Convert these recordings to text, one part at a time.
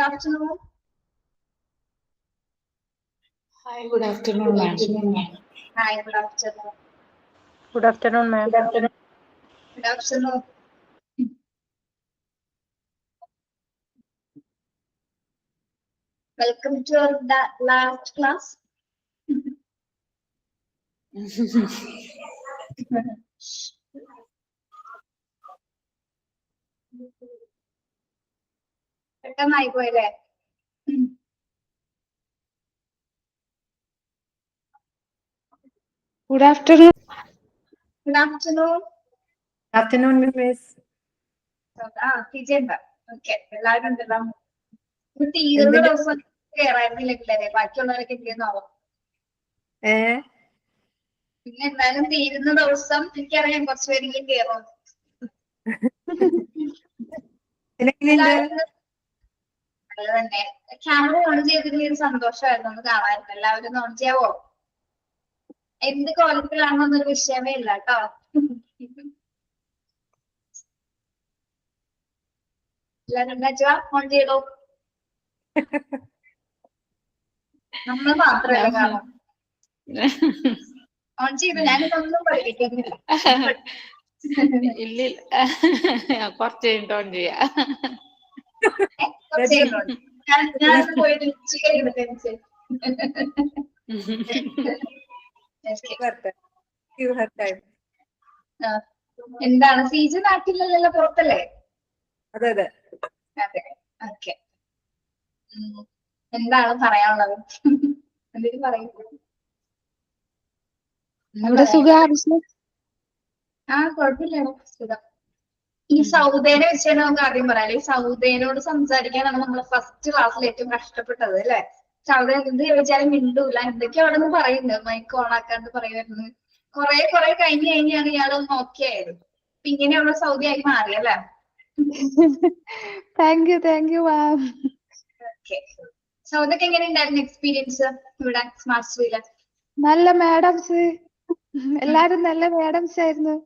Good afternoon. Hi, good afternoon, ma'am. Hi, good afternoon. Good afternoon, ma'am. Good afternoon. Welcome to our last class. പെട്ടെന്നായി പോയല്ലേ? Good afternoon. Good afternoon. Afternoon, Miss. Teacher ഉണ്ട്. Okay, എല്ലാവരും ഉണ്ടല്ലോ. തീരുന്ന ദിവസം കയറായിരുന്നില്ല പിള്ളേരെ, ബാക്കിയുള്ളവരൊക്കെ എന്തെന്നാവും. പിന്നെ എന്തായാലും തീരുന്ന ദിവസം എനിക്കറിയാം കുറച്ചുപേരെങ്കിലും കയറും. അത് തന്നെ. ക്യാമറ ഓൺ ചെയ്തിട്ടുള്ള ഒരു സന്തോഷമായിരുന്നു, ഒന്ന് കാണാമായിരുന്നു. എല്ലാവരും ഓൺ ചെയ്യാവോ? എന്ത് കോലത്തിലാണെന്നൊരു വിഷയമേ ഇല്ല കേട്ടോ. എല്ലാരും എന്താ ഓൺ ചെയ്തോ? നമ്മൾ മാത്രമല്ല കാണാം. ഓൺ ചെയ്തു. ഞാനിതൊന്നും പഠിപ്പിക്കുന്നില്ല. ഇല്ല, കുറച്ച് കഴിഞ്ഞിട്ട് ഓൺ ചെയ്യാം. ഞാൻ പോയിട്ട് ഉച്ചയ്ക്ക് എന്താണ് സീസൺ നാട്ടിലല്ലോ, പുറത്തല്ലേ? അതെ അതെ അതെ. ഓക്കെ, എന്താണ് പറയാനുള്ളത്? എന്തെങ്കിലും പറയൂ. കുഴപ്പമില്ലല്ലോ, സുഖം. ഈ സൗദേനെ വെച്ചാൽ നമുക്ക് ആദ്യം പറയാം. ഈ സൗദേനോട് സംസാരിക്കാനാണ് നമ്മൾ ഫസ്റ്റ് ക്ലാസ്സിൽ ഏറ്റവും കഷ്ടപ്പെട്ടത് അല്ലെ? സൗദ എന്ത് ചോദിച്ചാലും മിണ്ടൂല, എന്തൊക്കെയോ അവിടെ നിന്ന് പറയുന്നത്, മൈക്ക് ഓൺ ആക്കാണ്ട് പറയുമായിരുന്നു. കുറെ കഴിഞ്ഞാണ് ഇയാൾ ഓക്കെ ആയത്. അപ്പൊ ഇങ്ങനെയുള്ള സൗദി ആയി മാറി അല്ലെ? Thank you ma'am. ഓക്കെ, സൗദക്ക് എങ്ങനെ ഉണ്ടായിരുന്നു എക്സ്പീരിയൻസ് ഇവിടെ സ്മാർട്ട് സ്കൂളില്? നല്ല മാഡംസ്, എല്ലാരും നല്ല മാഡംസ് ആയിരുന്നു.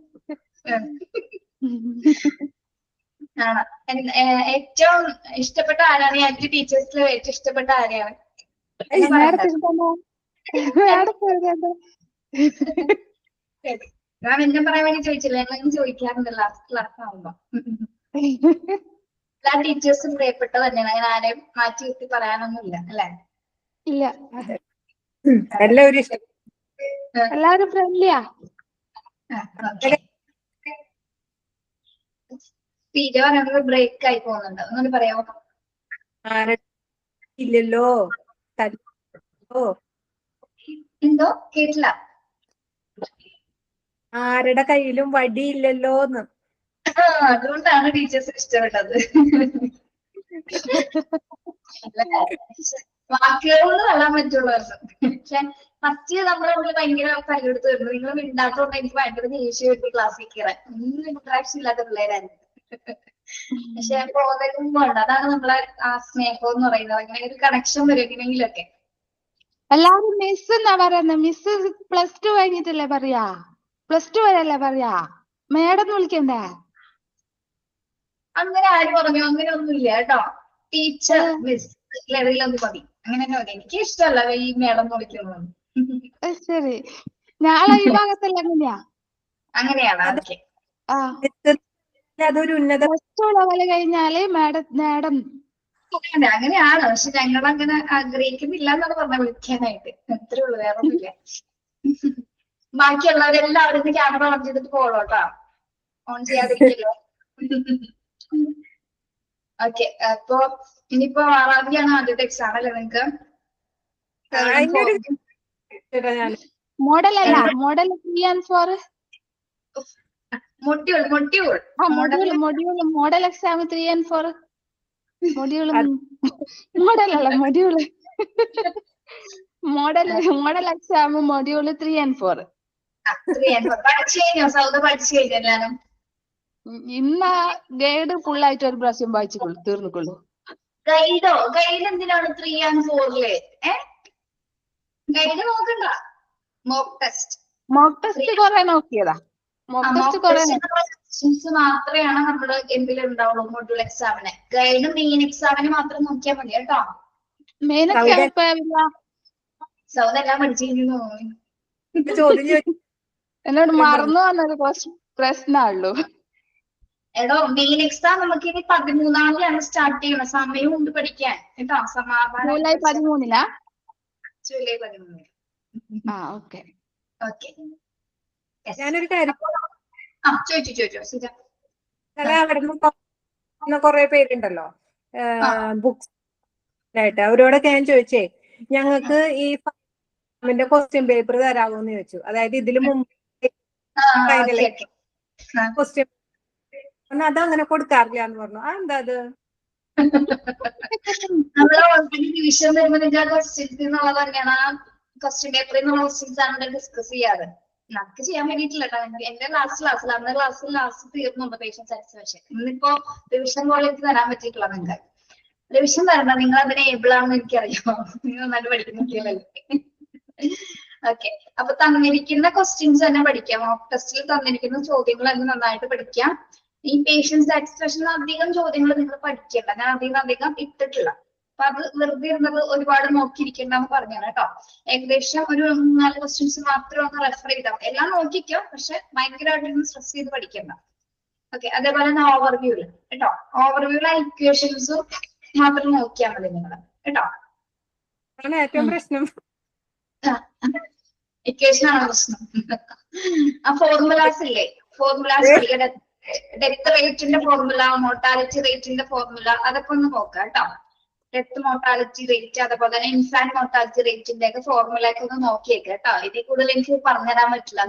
ഏറ്റവും ഇഷ്ടപ്പെട്ട ആരാണ്? ഈ ടീച്ചേഴ്സിൽ ഏറ്റവും ഇഷ്ടപ്പെട്ട ആരെയാണ്? ഞാൻ എന്നെ പറയാൻ വേണ്ടി ചോദിച്ചില്ല, ഞങ്ങൾ ചോദിക്കാറുണ്ട് ലാസ്റ്റ് ക്ലാസ് ആവുമ്പോ. എല്ലാ ടീച്ചേഴ്സും പ്രിയപ്പെട്ട തന്നെയാണ്, അങ്ങനെ ആരെയും മാറ്റി നിർത്തി പറയാനൊന്നുമില്ല അല്ലെ? ഇല്ല, എല്ലാവരും ഫ്രണ്ട്ലിയാ. ടീച്ചർ പറയുന്നത് ബ്രേക്ക് ആയി പോകുന്നുണ്ട്, ഒന്നും പറയാമോ? ഇല്ലല്ലോ. എന്തോ കേട്ടില്ല. ആരുടെ കയ്യിലും വടിയില്ലല്ലോന്ന്. അതുകൊണ്ടാണ് ടീച്ചേഴ്സ് ഇഷ്ടപ്പെട്ടത്. വാക്കുകളോട് തള്ളാൻ പറ്റുള്ളൂ. പക്ഷെ ഫസ്റ്റ് നമ്മളെ ഉള്ളിൽ ഭയങ്കര കല്ലെടുത്ത് വരുന്നു. നിങ്ങൾ മിണ്ടാത്തോണ്ട് എനിക്ക് ഭയങ്കര ദേഷ്യം വരുന്നു ക്ലാസ്സിൽ കയറാൻ. ഒന്നും ഇന്ററാക്ഷൻ ഇല്ലാത്ത പിള്ളേരായിരുന്നു. പക്ഷെ പോകുന്നതിന് മുമ്പുണ്ട്, അതാണ് നമ്മളെ ആ സ്നേഹം എന്ന് പറയുന്നത്. അങ്ങനെ ഒരു കണക്ഷൻ വരും എങ്ങനെയെങ്കിലൊക്കെ. എല്ലാരും മിസ് എന്നാ പറയുന്നത്. മിസ് +2 കഴിഞ്ഞിട്ടല്ലേ പറയാ? +2 വരെയല്ലേ പറയാ? മേഡം വിളിക്കണ്ടേ? അങ്ങനെ ആര് പറഞ്ഞു? അങ്ങനെ ഒന്നുമില്ല കേട്ടോ. ടീച്ചർ, മിസ് ലെവലിലൊന്നും മതി. അങ്ങനെ മതി. എനിക്ക് ഇഷ്ടമല്ല ഈ മേഡം വിളിക്കുന്നത്. ശരി, ഞാളെ ഈ ഭാഗത്തല്ല അങ്ങനെയാ. അങ്ങനെയാണ്. ഓക്കെ, അതൊരു ഉന്നത +2 ലെവല് കഴിഞ്ഞാല് മേഡം. അങ്ങനെയാണ്. പക്ഷെ ഞങ്ങൾ അങ്ങനെ ആഗ്രഹിക്കുന്നില്ല എന്നാണ് പറഞ്ഞ വിളിക്കാനായിട്ട്. അത്രേ ഉള്ളു, വേറെ ഒന്നുമില്ല. ബാക്കിയുള്ളവരെല്ലാവരും ക്യാമറ ഓൺ ചെയ്തിട്ട് പോകണം കേട്ടോ, ഓൺ ചെയ്യാതിരിക്കല്ലോ. ഓക്കെ, അപ്പൊ ഇനിയിപ്പോ 6-ാം തീയതിയാണ് ആദ്യത്തെ എക്സാം അല്ലേ നിങ്ങൾക്ക്? മോഡൽ അല്ല, model 3 and 4. Module model exam 3 and 4. Model exam module 3 and 4. പഠിച്ചു കഴിഞ്ഞോ? സൗദ പഠിച്ചു കഴിഞ്ഞോ എല്ലാരും? ഇന്ന ഗൈഡ് ഫുള്ളായിട്ട് ഒരു പ്രാവശ്യം വായിച്ചു തീർന്നിക്കുള്ളൂ. ഗൈഡ് എന്തിനാണ് 3 and 4? ഗൈഡ് നോക്കണ്ട. മോക്ക് ടെസ്റ്റ് കുറെ നോക്കിയതാ. മോക്ക് ടെസ്റ്റ് ക്വസ്റ്റ്യൻസ് മാത്രമാണ് നമ്മൾ എന്തിലും ഉണ്ടാവുള്ളൂ മൊഡ്യൂൾ എക്സാമിന്. ഗൈഡ് മെയിൻ എക്സാമിന് മാത്രം നോക്കിയാൽ മതി കേട്ടോ. മെയിനൊക്കെ അവിടെ- എപ്പോ വരിക? സൗദ എല്ലാം പഠിച്ചിരിക്കുന്നു. ചോദ്യം ചോദിച്ചു. എന്നോട് മറന്നു വന്നൊരു പ്രശ്നമുള്ളൂ. എടോ മെയിൻ എക്സാം നമുക്ക് ഇനി 13-ാം തീയതിയാണ് സ്റ്റാർട്ട് ചെയ്യണം. സമയം ഉണ്ട് പഠിക്കാൻ കേട്ടോ. ജൂലൈ 13-നാ? ജൂലൈ 13. ഓക്കെ. ഓക്കെ. ഞാനൊരു കാര്യം ചോദിച്ചോ സിജ. അവിടെ നിന്ന് കുറെ പേരുണ്ടല്ലോ ആ. ബുക്സ് ആയിട്ട്. അവരോടൊക്കെ ഞാൻ ചോദിച്ചേ, ഞങ്ങൾക്ക് ഈ ക്വസ്റ്റ്യൻ പേപ്പർ തരാമോന്ന് ചോദിച്ചു. അതായത് ഇതില് മുമ്പ് ക്വസ്റ്റ്യൻ അതങ്ങനെ കൊടുക്കാറില്ല എന്ന് പറഞ്ഞു. എന്താ അത്? നമ്മള് ഓൾറെഡി ഡിവിഷൻ വരുമ്പോ നിങ്ങൾ ക്വസ്റ്റ്യൻസ് എന്നുള്ളത് തന്നെയാണ്. ആ ക്വസ്റ്റ്യൻ പേപ്പറിൽ നിന്നുള്ള ക്വസ്റ്റ്യൻസ് ആണ് ഡിസ്കസ് ചെയ്യാറ്. നമുക്ക് ചെയ്യാൻ വേണ്ടിയിട്ടില്ല കേട്ടോ. എന്റെ ക്ലാസ്സിൽ അന്ന് ലാസ്റ്റ് തീർന്നുണ്ട് പേഷ്യൻ സാറ്റിസ്ഫാക്ഷൻ. ഇന്നിപ്പോ റിവിഷൻ കോളേജ് തരാൻ പറ്റിയിട്ടില്ല. നിങ്ങൾക്ക് റിവിഷൻ തരണ്ട, നിങ്ങൾ അതിന് ഏബിൾ ആണെന്ന് എനിക്കറിയാം. നിങ്ങൾ നന്നായിട്ട് പഠിക്കുന്നില്ലല്ലേ. ഓക്കെ. അപ്പൊ തന്നിരിക്കുന്ന ക്വസ്റ്റ്യൻസ് തന്നെ പഠിക്കാം. മോക്ക് ടെസ്റ്റിൽ തന്നിരിക്കുന്ന ചോദ്യങ്ങൾ തന്നെ നന്നായിട്ട് പഠിക്കാം. ഈ പേഷ്യൻ സാറ്റിസ്ഫാക്ഷൻ അധികം ചോദ്യങ്ങൾ നിങ്ങൾ പഠിക്കേണ്ട. ഞാൻ അധികം ഇട്ടിട്ടില്ല. അപ്പൊ അത് വെറുതെ ഇരുന്നത് ഒരുപാട് നോക്കിയിരിക്കേണ്ടെന്ന് പറഞ്ഞാണ് കേട്ടോ. ഏകദേശം ഒരു 4 ക്വസ്റ്റ്യൻസ് മാത്രം ഒന്ന് റെഫർ ചെയ്താൽ എല്ലാം നോക്കിക്കോ. പക്ഷെ ഭയങ്കരമായിട്ടൊന്നും സ്ട്രെസ് ചെയ്ത് പഠിക്കണ്ട. ഓക്കെ. അതേപോലെ തന്നെ ഓവർവ്യൂല് കേട്ടോ. ഓവർവ്യൂല് ഇക്വേഷൻസും മാത്രം നോക്കിയാൽ മതി നിങ്ങൾ കേട്ടോ. അതാണ് ഏറ്റവും പ്രശ്നം. ഇക്വേഷൻ ആണ് പ്രശ്നം. ആ ഫോർമുലാസ് ഇല്ലേ, ഫോർമുലാസ് ഡെത്ത് റേറ്റിന്റെ ഫോർമുല, മോർട്ടാലിറ്റി റേറ്റിന്റെ ഫോർമുല, അതൊക്കെ ഒന്ന് നോക്കാം കേട്ടോ. ഡെത്ത് മോർട്ടാലിറ്റി റേറ്റ്, അതുപോലെ തന്നെ ഇൻഫാന്റ് മോർട്ടാലിറ്റി റേറ്റിന്റെ ഒക്കെ ഫോർമുല ഒക്കെ ഒന്ന് നോക്കിയേക്ക് കേട്ടോ. ഇതിൽ കൂടുതൽ എനിക്ക് പറഞ്ഞുതരാൻ പറ്റില്ല.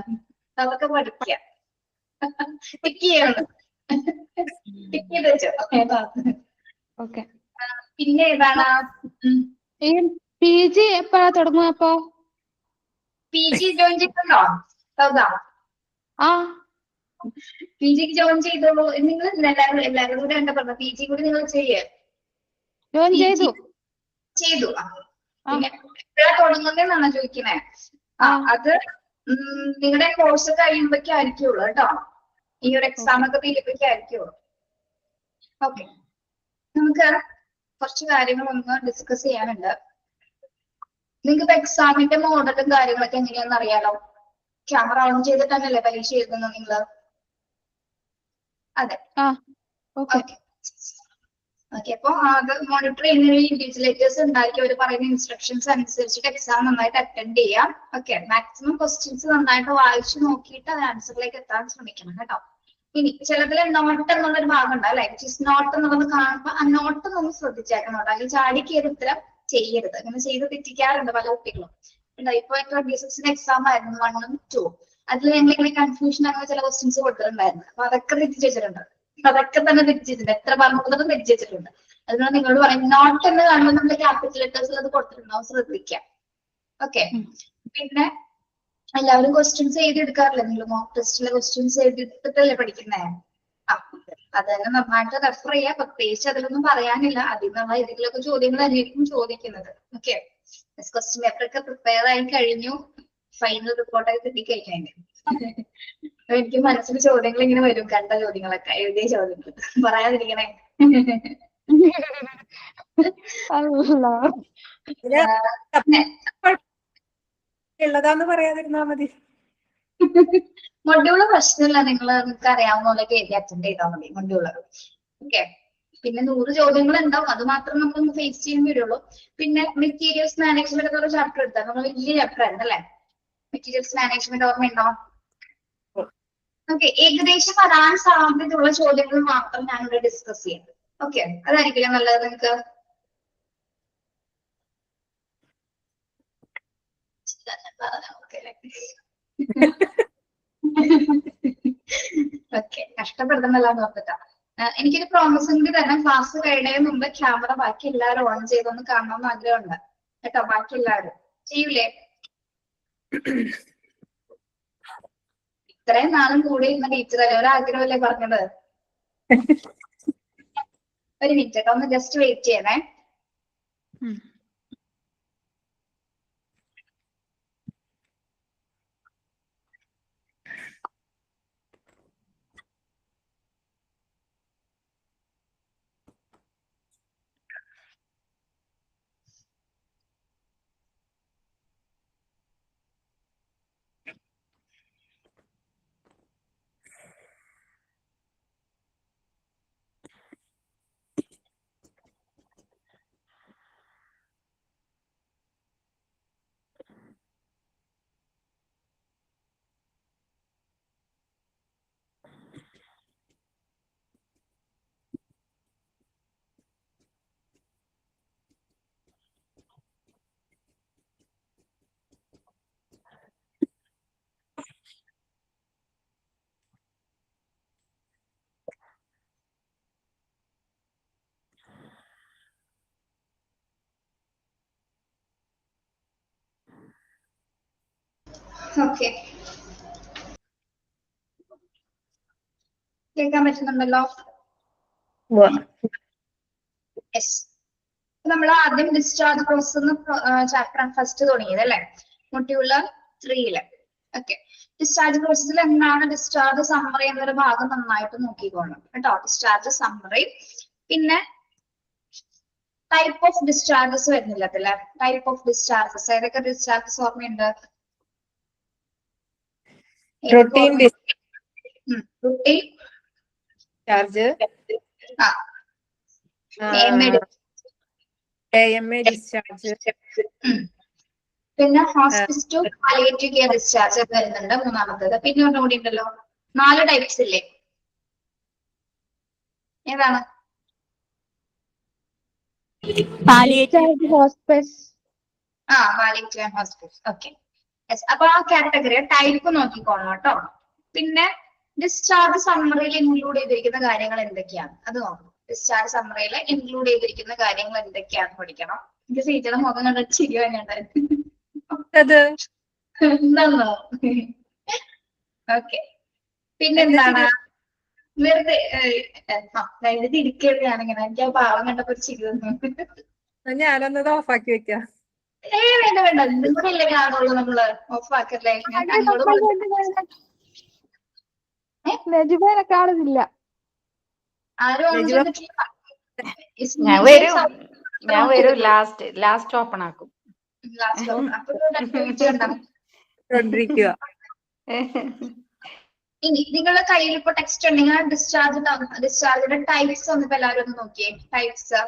അതൊക്കെ പഠിക്കാം. ടിക്ക് ചെയ്യണം. ടിക്ക് ചെയ്ത് വെച്ചോ. ഓക്കെ. പിന്നെ ഏതാണ് ഈ PG എപ്പോഴാ തുടങ്ങുക? അപ്പോ PG ജോയിൻ ചെയ്തോ സൗദാ? PG ജോയിൻ ചെയ്തോളൂ. നിങ്ങൾ എല്ലാവരും കൂടെ എന്താ പറഞ്ഞ PG കൂടി നിങ്ങൾ ജോയിൻ ചെയ്തു. പിന്നെ എപ്പോഴാ തുടങ്ങുന്നതെന്നാണോ ചോദിക്കണേ? അത് നിങ്ങളുടെ കോഴ്സ് കഴിയുമ്പോഴേക്കായിരിക്കുള്ളൂ കേട്ടോ. ഈ ഒരു എക്സാം ഒക്കെ തീരുമ്പോഴേക്കായിരിക്കുള്ളൂ. ഓക്കെ. നമുക്ക് കുറച്ച് കാര്യങ്ങളൊന്ന് ഡിസ്കസ് ചെയ്യാനുണ്ട്. നിങ്ങൾക്ക് ഇപ്പൊ എക്സാമിന്റെ മോഡലും കാര്യങ്ങളൊക്കെ എങ്ങനെയാണെന്ന് അറിയാലോ. ക്യാമറ ഓൺ ചെയ്തിട്ട് തന്നെയല്ലേ പരീക്ഷ എഴുതുന്നത് നിങ്ങള്? അതെ. ഓക്കെ. അപ്പൊ അത് മോണിറ്റർ ചെയ്യുന്ന ഇൻവിജിലേറ്റേഴ്സ് ഉണ്ടാക്കി അവർ പറയുന്ന ഇൻസ്ട്രക്ഷൻസ് അനുസരിച്ചിട്ട് എക്സാം നന്നായിട്ട് അറ്റൻഡ് ചെയ്യാം. ഓക്കെ. മാക്സിമം ക്വസ്റ്റ്യൻസ് നന്നായിട്ട് വായിച്ചു നോക്കിയിട്ട് അത് ആൻസറിലേക്ക് എത്താൻ ശ്രമിക്കണം കേട്ടോ. ഇനി ചിലതിൽ നോട്ട് എന്നുള്ളൊരു ഭാഗം ഉണ്ട് അല്ലെ, വിച്ച് ഇസ് നോട്ട് എന്നുള്ളത് കാണുമ്പോൾ ആ നോട്ട് നമ്മൾ ശ്രദ്ധിച്ചേക്കണം കേട്ടോ. അല്ലെങ്കിൽ ചാടി കയറി ഉത്തരം ചെയ്യരുത്. അങ്ങനെ ചെയ്ത് തെറ്റിക്കാറുണ്ട് പല കുട്ടികളും. ഇപ്പൊ 26 എക്സാം ആയിരുന്നു 1 ഉം 2. അതിൽ ഞങ്ങളിങ്ങനെ കൺഫ്യൂഷൻ അങ്ങനെ ചില ക്വസ്റ്റ്യൻസ് കൊടുത്തിട്ടുണ്ടായിരുന്നു. അപ്പൊ അതൊക്കെ തെറ്റിച്ച് വെച്ചിട്ടുണ്ട്. അതൊക്കെ തന്നെ തെറ്റിച്ചിട്ടുണ്ട്. എത്ര പറഞ്ഞതും തെറ്റിച്ച് വെച്ചിട്ടുണ്ട്. അതുകൊണ്ട് നിങ്ങളോട് പറയും, നോട്ട് എന്ന് കാണുമ്പോൾ നമ്മുടെ ക്യാപിറ്റൽ ലെറ്റേഴ്സിൽ അത് കൊടുത്തിട്ടുണ്ടാവും, ശ്രദ്ധിക്കാം. ഓക്കെ. പിന്നെ എല്ലാവരും ക്വസ്റ്റ്യൻസ് എഴുതിയെടുക്കാറില്ലേ? നിങ്ങൾ മോക്ക് ടെസ്റ്റിലെ ക്വസ്റ്റ്യൻസ് എഴുതിയെടുത്തിട്ടല്ലേ പഠിക്കുന്നേ? അത് തന്നെ നന്നായിട്ട് റെഫർ ചെയ്യാം. പ്രത്യേകിച്ച് അതിലൊന്നും പറയാനില്ല. അതിൽ നിന്നുള്ള ഏതെങ്കിലുമൊക്കെ ചോദ്യങ്ങൾ തന്നെയായിരിക്കും ചോദിക്കുന്നത്. ഓക്കെ. ക്വസ്റ്റ്യൻ പേപ്പർ ഒക്കെ പ്രിപ്പയർ ആയി കഴിഞ്ഞു. ഫൈനൽ റിപ്പോർട്ടൊക്കെ കിട്ടിക്കഴിഞ്ഞു. എനിക്ക് മനസ്സിൽ ചോദ്യങ്ങൾ ഇങ്ങനെ വരും. കണ്ട ചോദ്യങ്ങളൊക്കെ, എഴുതിയ ചോദ്യങ്ങൾ പറയാതിരിക്കണേ. ഉള്ളതാന്ന് പറയാതിരുന്നാ മതി. മൊഡ്യൂള് പ്രശ്നമില്ല. നിങ്ങൾക്ക് അറിയാവുന്ന പോലെയൊക്കെ എഴുതി അറ്റൻഡ് ചെയ്താൽ മതി മൊഡ്യൂള്. ഓക്കെ. പിന്നെ 100 ചോദ്യങ്ങൾ ഉണ്ടാവും. അത് മാത്രം നമ്മളൊന്ന് ഫേസ് ചെയ്യാൻ വരുള്ളൂ. പിന്നെ മെറ്റീരിയൽസ് മാനേജ്മെന്റ് എന്നുള്ള ചാപ്റ്റർ എടുത്താൽ നമ്മൾ വലിയ ചാപ്റ്റർ ആയിരുന്നു അല്ലെ? മെറ്റീരിയൽസ് മാനേജ്മെന്റ് ഓർമ്മയുണ്ടോ? ഓക്കെ. ഏകദേശം വരാൻ സാധ്യതയുള്ള ചോദ്യങ്ങൾ മാത്രം ഞാനിവിടെ ഡിസ്കസ് ചെയ്യാം. ഓക്കെ. അതായിരിക്കില്ല നല്ലത് നിങ്ങൾക്ക്? ഓക്കെ. കഷ്ടപ്പെടുന്നല്ലോ നോക്കട്ടാ. എനിക്കൊരു പ്രോമിസും കൂടി തന്നെ. ക്ലാസ് കഴിയുന്നതിന് മുമ്പ് ക്യാമറ ബാക്കി എല്ലാവരും ഓൺ ചെയ്തൊന്ന് കാണണമെന്ന് ആഗ്രഹമുണ്ട് കേട്ടോ. ബാക്കി എല്ലാവരും ചെയ്യൂലേ? ഇത്രയും നാളും കൂടി ഇരുന്ന ടീച്ചറല്ലേ, ഒരാഗ്രഹമല്ലേ പറഞ്ഞത്? ഒരു മിനിറ്റ് കേട്ടോ, ഒന്ന് ജസ്റ്റ് വെയിറ്റ് ചെയ്യണേ. ഓക്കെ, കേൾക്കാൻ പറ്റുന്നുണ്ടല്ലോ? യെസ്. നമ്മൾ ആദ്യം ഡിസ്ചാർജ് പ്രോസസ് ചാപ്റ്റർ ഫസ്റ്റ് തുടങ്ങിയത് അല്ലെ, മൊഡ്യൂൾ 3 ഓക്കെ. ഡിസ്ചാർജ് പ്രോസസ്സിൽ എന്താണ് ഡിസ്ചാർജ് സമ്മറി എന്നൊരു ഭാഗം നന്നായിട്ട് നോക്കിക്കോളണം കേട്ടോ. ഡിസ്ചാർജ് സമ്മറി, പിന്നെ ടൈപ്പ് ഓഫ് ഡിസ്ചാർജസ് വരുന്നില്ല അല്ലേ? ടൈപ്പ് ഓഫ് ഡിസ്ചാർജസ്, ഏതൊക്കെ ഡിസ്ചാർജസ് ഓർമ്മയുണ്ട്? Routine routine discharge, AMA discharge, പിന്നെ hospital to palliative care discharge വരുന്നുണ്ട് മൂന്നാമത്തേത്. പിന്നെ ഒന്നുകൂടി ഉണ്ടല്ലോ, 4 ടൈപ്സ് ഇല്ലേ? ഏതാണ്? Discharge hospital. Palliative and hospital. Okay. അപ്പൊ ആ കാറ്റഗറി ടൈപ്പ് നോക്കിക്കോളണം കേട്ടോ. പിന്നെ ഡിസ്ചാർജ് സമ്മറിയിൽ ഇൻക്ലൂഡ് ചെയ്തിരിക്കുന്ന കാര്യങ്ങൾ എന്തൊക്കെയാണ് അത് നോക്കണം. ഡിസ്ചാർജ് സമ്മറിയിൽ ഇൻക്ലൂഡ് ചെയ്തിരിക്കുന്ന കാര്യങ്ങൾ എന്തൊക്കെയാണെന്ന് പഠിക്കണം. എനിക്ക് സീറ്റയുടെ മുഖം കണ്ടിട്ട് ശരി തന്നെയുണ്ടായിരുന്നു. ഓക്കെ. പിന്നെന്താണ് വെറുതെ എഴുതിയിരിക്കുകയാണിങ്ങനെ. എനിക്ക് ആ പാവം കണ്ടപ്പോ ഒരു ചിരി തന്നു. ഞാനൊന്നത് ഓഫാക്കി വെക്കാം. വേണ്ട വേണ്ട, നിങ്ങളുടെ ഇല്ലേ കാണുള്ളൂ, നമ്മള് ഓഫാക്കല്ലേ. നജിബേനെ കാണുന്നില്ല. ആരും ഞാൻ വരും ലാസ്റ്റ് ഓപ്പൺ ആക്കും. ഇനി നിങ്ങളുടെ കയ്യിൽ ഇപ്പൊ ടെക്സ്റ്റ് ഉണ്ടെങ്കിൽ ഡിസ്ചാർജിന്റെ ടൈപ്സ് ഒന്ന് ഇപ്പൊ എല്ലാവരും ഒന്ന് നോക്കിയേ. Types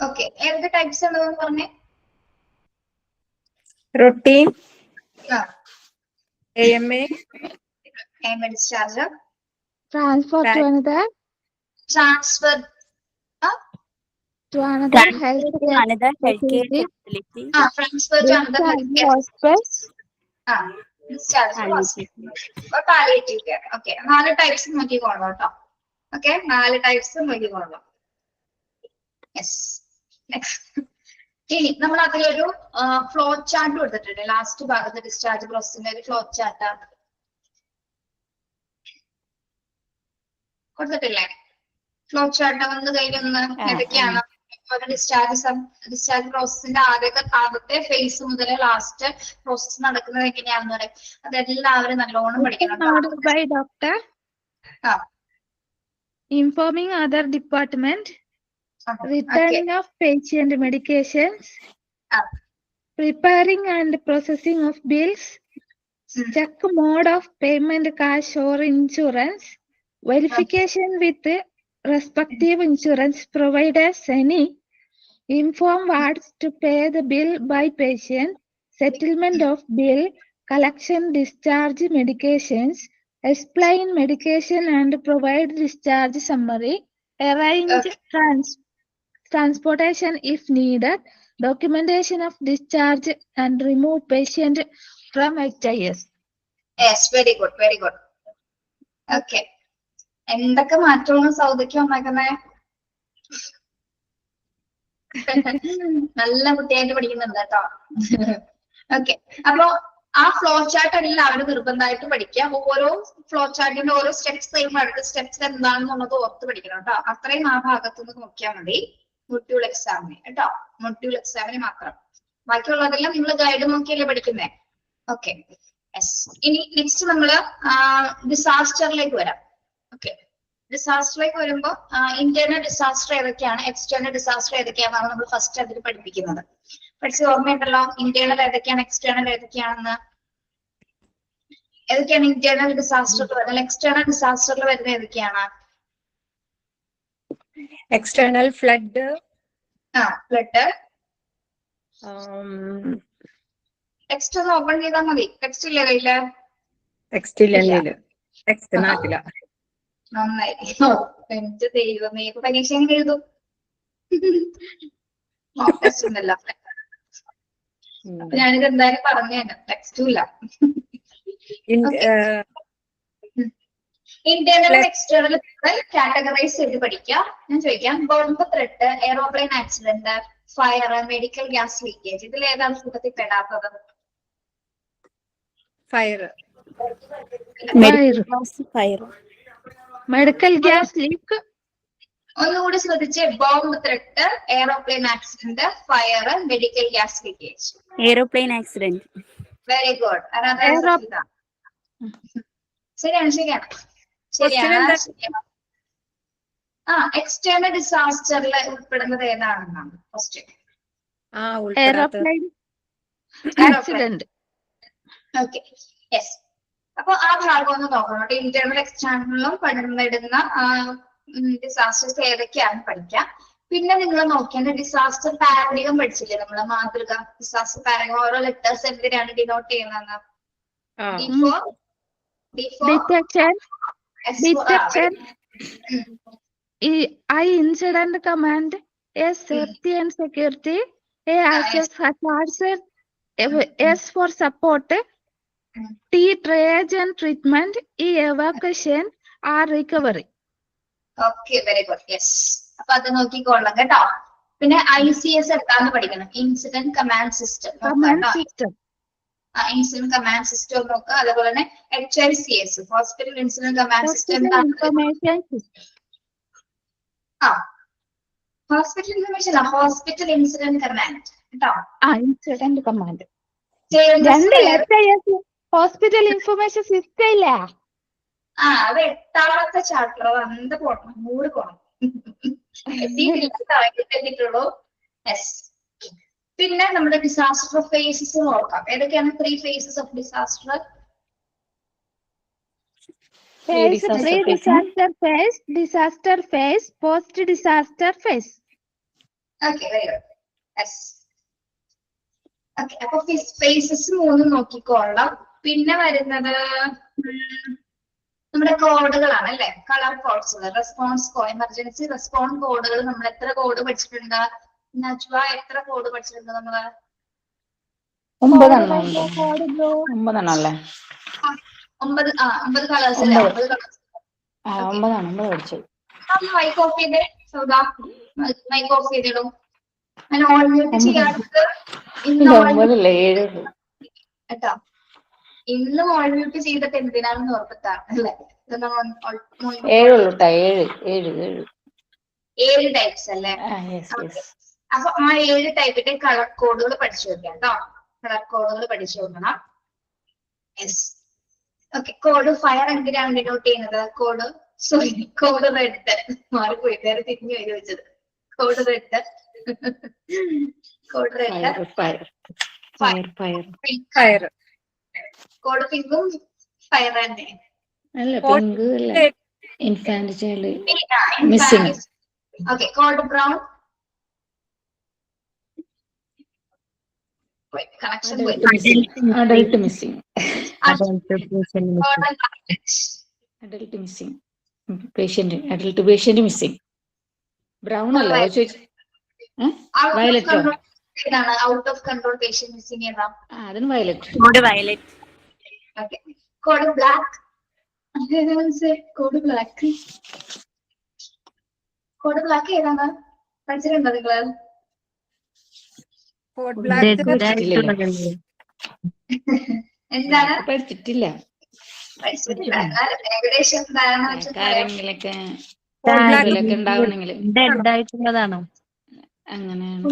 okay. ഏതൊക്കെ ടൈപ്സ് ഉണ്ടെന്ന് പറഞ്ഞേ? Routine, AMA discharge, transfer to another, transfer to another health care facility, transfer to another health care hospice, discharge hospital, palliative care. Okay, 4 types നോക്കിക്കോളാം കേട്ടോ. ഓക്കെ, 4 ടൈപ്സ് നോക്കിക്കോളാം. യെസ്. നെക്സ്റ്റ്, ഇനി നമ്മൾ അതിലൊരു flow chart കൊടുത്തിട്ടുണ്ട് last ഭാഗത്ത്. ഡിസ്ചാർജ് പ്രോസസ്സിന്റെ ഒരു ഫ്ലോ ചാർട്ട് കൊടുത്തിട്ടില്ലേ? ഫ്ലോ ചാർട്ട് വന്ന് കയ്യിലൊന്ന് ഏതൊക്കെയാണ് ഡിസ്ചാർജ് പ്രോസസ്സിന്റെ ആദ്യത്തെ ഫേസ് മുതൽ ലാസ്റ്റ് പ്രോസസ് നടക്കുന്നത് എങ്ങനെയാണെന്ന് പറയും. അതെല്ലാവരും നല്ലോണം പഠിക്കണം. by doctor, informing other department, returning of patient medications, preparing and processing of bills, check mode of payment, cash or insurance, verification with respective insurance providers, any, inform wards to pay the bill by patient, settlement of bill, collection discharge medications, explain medication and provide discharge summary, arrange transportation if needed, documentation of discharge and remove patient from HIS. Yes, very good, very good. Okay. എന്തൊക്കെ മാറ്റമാണ് സൗദയ്ക്ക് വന്നേക്കുന്നേ? നല്ല കുട്ടിയായിട്ട് പഠിക്കുന്നുണ്ട് കേട്ടോ. Okay, അപ്പൊ ആ flow chart എല്ലാവരും നിർബന്ധമായിട്ട് പഠിക്കുക. ഓരോ ഫ്ലോ ചാർട്ടിന്റെ ഓരോ സ്റ്റെപ്സ് കഴിയുമ്പോൾ അടുത്ത സ്റ്റെപ്സ് എന്താണെന്നുള്ളത് ഓർത്ത് പഠിക്കണം കേട്ടോ. അത്രയും ആ ഭാഗത്തുനിന്ന് നോക്കിയാൽ മതി മൊഡ്യൂൾ എക്സാമിന് കേട്ടോ. മൊഡ്യൂൾ എക്സാമിന് മാത്രം. ബാക്കിയുള്ളതെല്ലാം നിങ്ങൾ ഗൈഡ് നോക്കിയല്ലേ പഠിക്കുന്നേ. Okay, yes. ഇനി നെക്സ്റ്റ് നമ്മള് ഡിസാസ്റ്ററിലേക്ക് വരാം. ഓക്കെ, ഡിസാസ്റ്ററിലേക്ക് വരുമ്പോ ഇന്റേണൽ ഡിസാസ്റ്റർ ഏതൊക്കെയാണ്, എക്സ്റ്റേണൽ ഡിസാസ്റ്റർ ഏതൊക്കെയാണെന്നാണ് നമ്മൾ ഫസ്റ്റ് അതിൽ പഠിപ്പിക്കുന്നത്. പഠിച്ച് ഓർമ്മയുണ്ടല്ലോ ഇന്റേണൽ ഏതൊക്കെയാണ് എക്സ്റ്റേണൽ ഏതൊക്കെയാണെന്ന്? ഏതൊക്കെയാണ് ഇന്റേണൽ ഡിസാസ്റ്ററിൽ വരുന്നത്? എക്സ്റ്റേണൽ ഡിസാസ്റ്ററിൽ വരുന്ന ഏതൊക്കെയാണ്? External flood, flood. ടെക്സ്റ്റ് ഒന്ന് ഓപ്പൺ ചെയ്താൽ മതി. ടെക്സ്റ്റ് ഇല്ലേ കയ്യില്? ടെക്സ്റ്റ് ഇല്ല, ടെക്സ്റ്റ് നാട്ടില. നന്നായി. എന്റെ ദൈവമേ, ഇപ്പൊ പരീക്ഷ എങ്ങനെ എഴുതും? ടെക്സ്റ്റ് ഉണ്ടല്ലോ. അപ്പൊ ഞാനിത് എന്തായാലും പറഞ്ഞു തന്നെ, ടെക്സ്റ്റും ഇല്ല. ഇന്റേണൽ എക്സ്റ്റേണൽ കാറ്റഗറൈസ് ചെയ്ത് പഠിക്കാം. ഞാൻ ചോദിക്കാം, bomb threat, aeroplane accident, fire, medical gas leakage, ഇതിൽ ഏതാണ് കൂട്ടത്തിൽ പെടാത്തത്? ഫയർ. Medical gas leak. ഒന്നുകൂടി ശ്രദ്ധിച്ച്, bomb threat, aeroplane accident, fire, medical gas leakage. Aeroplane accident. Very good. ശരിയാണ്, ശരിയാണ്, ശരിയാണ്. എക്സ്റ്റേണൽ ഡിസാസ്റ്ററിൽ ഉൾപ്പെടുന്നത് ഏതാണെന്നാണ് question. Aeroplane accident. Okay, yes. അപ്പൊ ആ ഭാഗം ഒന്ന് നോക്കണം. ഇന്റേണൽ എക്സ്റ്റേണലും പണിടുന്ന ഡിസാസ്റ്റേഴ്സ് ഏതൊക്കെയാണെന്ന് പഠിക്കാം. പിന്നെ നിങ്ങൾ നോക്കിയാൽ ഡിസാസ്റ്റർ പാരഡികം പഠിച്ചില്ലേ നമ്മള്? മാതൃക ഡിസാസ്റ്റർ പാരഡികം, ഓരോ ലെറ്റേഴ്സ് എന്തിനാണ് ഡിനോട്ട് ചെയ്യുന്നത്? Detection. I incident command. A safety and security. A access hazards. S for support. T triage and treatment. E evacuation. R recovery. Okay, very good. Yes. അപ്പൊ അത് നോക്കിക്കൊള്ളാം കേട്ടോ. പിന്നെ ICS എടുക്കാന്ന് പഠിക്കണം, incident command system. Incident command system നോക്കുക. അതുപോലെ തന്നെ HICS, hospital incident command system. Hospital information, hospital incident command കേട്ടോ. Incident command. Hospital information system ഇല്ല. അത് 8ാമത്തെ ചാപ്റ്റർ. അത് പോണം, 3 പോണം. എത്തിയിട്ടുള്ളൂ. യെസ്. പിന്നെ നമ്മുടെ ഡിസാസ്റ്റർ ഫേസസ് നോക്കാം. ഏതൊക്കെയാണ് 3 phases of disaster? Disaster phase, post disaster phase. Okay, very good. Yes. Okay, അപ്പൊ phases 3 നോക്കിക്കൊള്ളാം. പിന്നെ വരുന്നത് നമ്മുടെ കോഡുകളാണ് അല്ലെ? Colour codes, response emergency response കോഡുകൾ. നമ്മൾ എത്ര കോഡ് പഠിച്ചിട്ടുണ്ട്? നജ്വ, എത്ര കോഡ് പഠിച്ചിട്ടുണ്ട് നമ്മള്? 9 അല്ലേ? 9 കളേഴ്സ് അല്ലേ? 9 കളേഴ്സ്. 9 പഠിച്ചത്. മൈക്ക് ഓഫ് ചെയ്തേ സൗദാ, മൈക്ക് ഓഫ് ചെയ്തിടും. ഞാൻ ഓൺ മ്യൂട്ട് ചെയ്യാറുണ്ട്. കേട്ടോ, ഇന്ന് ഓൺ മ്യൂട്ട് ചെയ്തിട്ട് എന്തിനാണെന്ന് ഓർപ്പിട്ടാണ് അല്ലേ? 7 ടൈപ്സ് അല്ലേ? അപ്പൊ ആ 7 ടൈപ്പിന്റെ കളർ കോഡുകൾ പഠിച്ചു വെക്കാം കേട്ടോ. കളർ കോഡുകൾ പഠിച്ചു വെക്കണം. യെസ്. ഓക്കെ, കോഡ് ഫയർ എന്തിനാണ് ഡിനോട്ട് ചെയ്യുന്നത്? Code red. മാറിപ്പോയി, വേറെ തിരിഞ്ഞു വരി വെച്ചത്. Code red, code red, fire. Code പിങ്കും ഫയർ തന്നെ. Okay, code brown. കണക്ഷൻ പോയി. Adult missing. Adult patient missing. Brown അല്ല, വയലറ്റോ? Out of control patient missing ഏതാ? അതിന് violet. Okay, code black. Code black, code black ഏതാണ് പഠിച്ചിട്ടുണ്ടോ നിങ്ങള്? എന്താണ് പഠിച്ചിട്ടില്ല? ഏകദേശം ധാരണ ആരെങ്കിലൊക്കെ ഉണ്ടാവണെങ്കില് ആയിട്ടുള്ളതാണോ? അങ്ങനെയാണ്.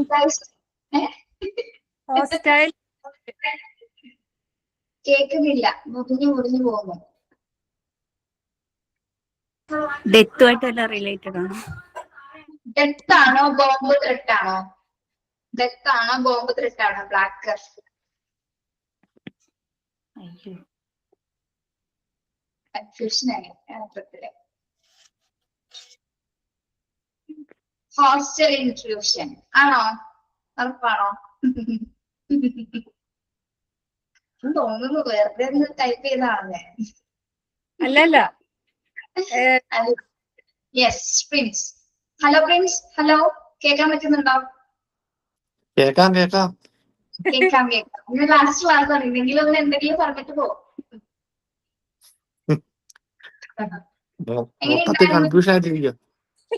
കേൾക്കുന്നില്ല, മുറിഞ്ഞു പോകുന്നു. ഡെത്തുമായിട്ട് വല്ല റിലേറ്റഡ് ആണോ? ഡെത്ത് ആണോ ബോംബ് ത്രെട്ട് ആണോ? ഡെത്ത് ആണോ ബോംബ് ത്രെട്ട് ആണോ? ബ്ലാക്ക്. കൺഫ്യൂഷനായി അർത്ഥത്തില്. ഹോസ്റ്റൽ ഇൻട്രൂഷൻ ആണോ? ഉറപ്പാണോ? തോന്നുന്നു വെറുതെ ടൈപ്പ് ചെയ്താണല്ലേ. അല്ലല്ല. Yes Prince. Hello Prince, hello കേൾക്കാൻ പറ്റുന്നുണ്ടോ? കേക്കാം. കേൾക്കാം. ഇന്ന് ലാസ്റ്റ് ക്ലാസ് ആണ്. എന്തെങ്കിലും പറഞ്ഞിട്ട് പോ. മൊത്തത്തിൽ കൺഫ്യൂഷൻ ആയിട്ടിരിക്കും.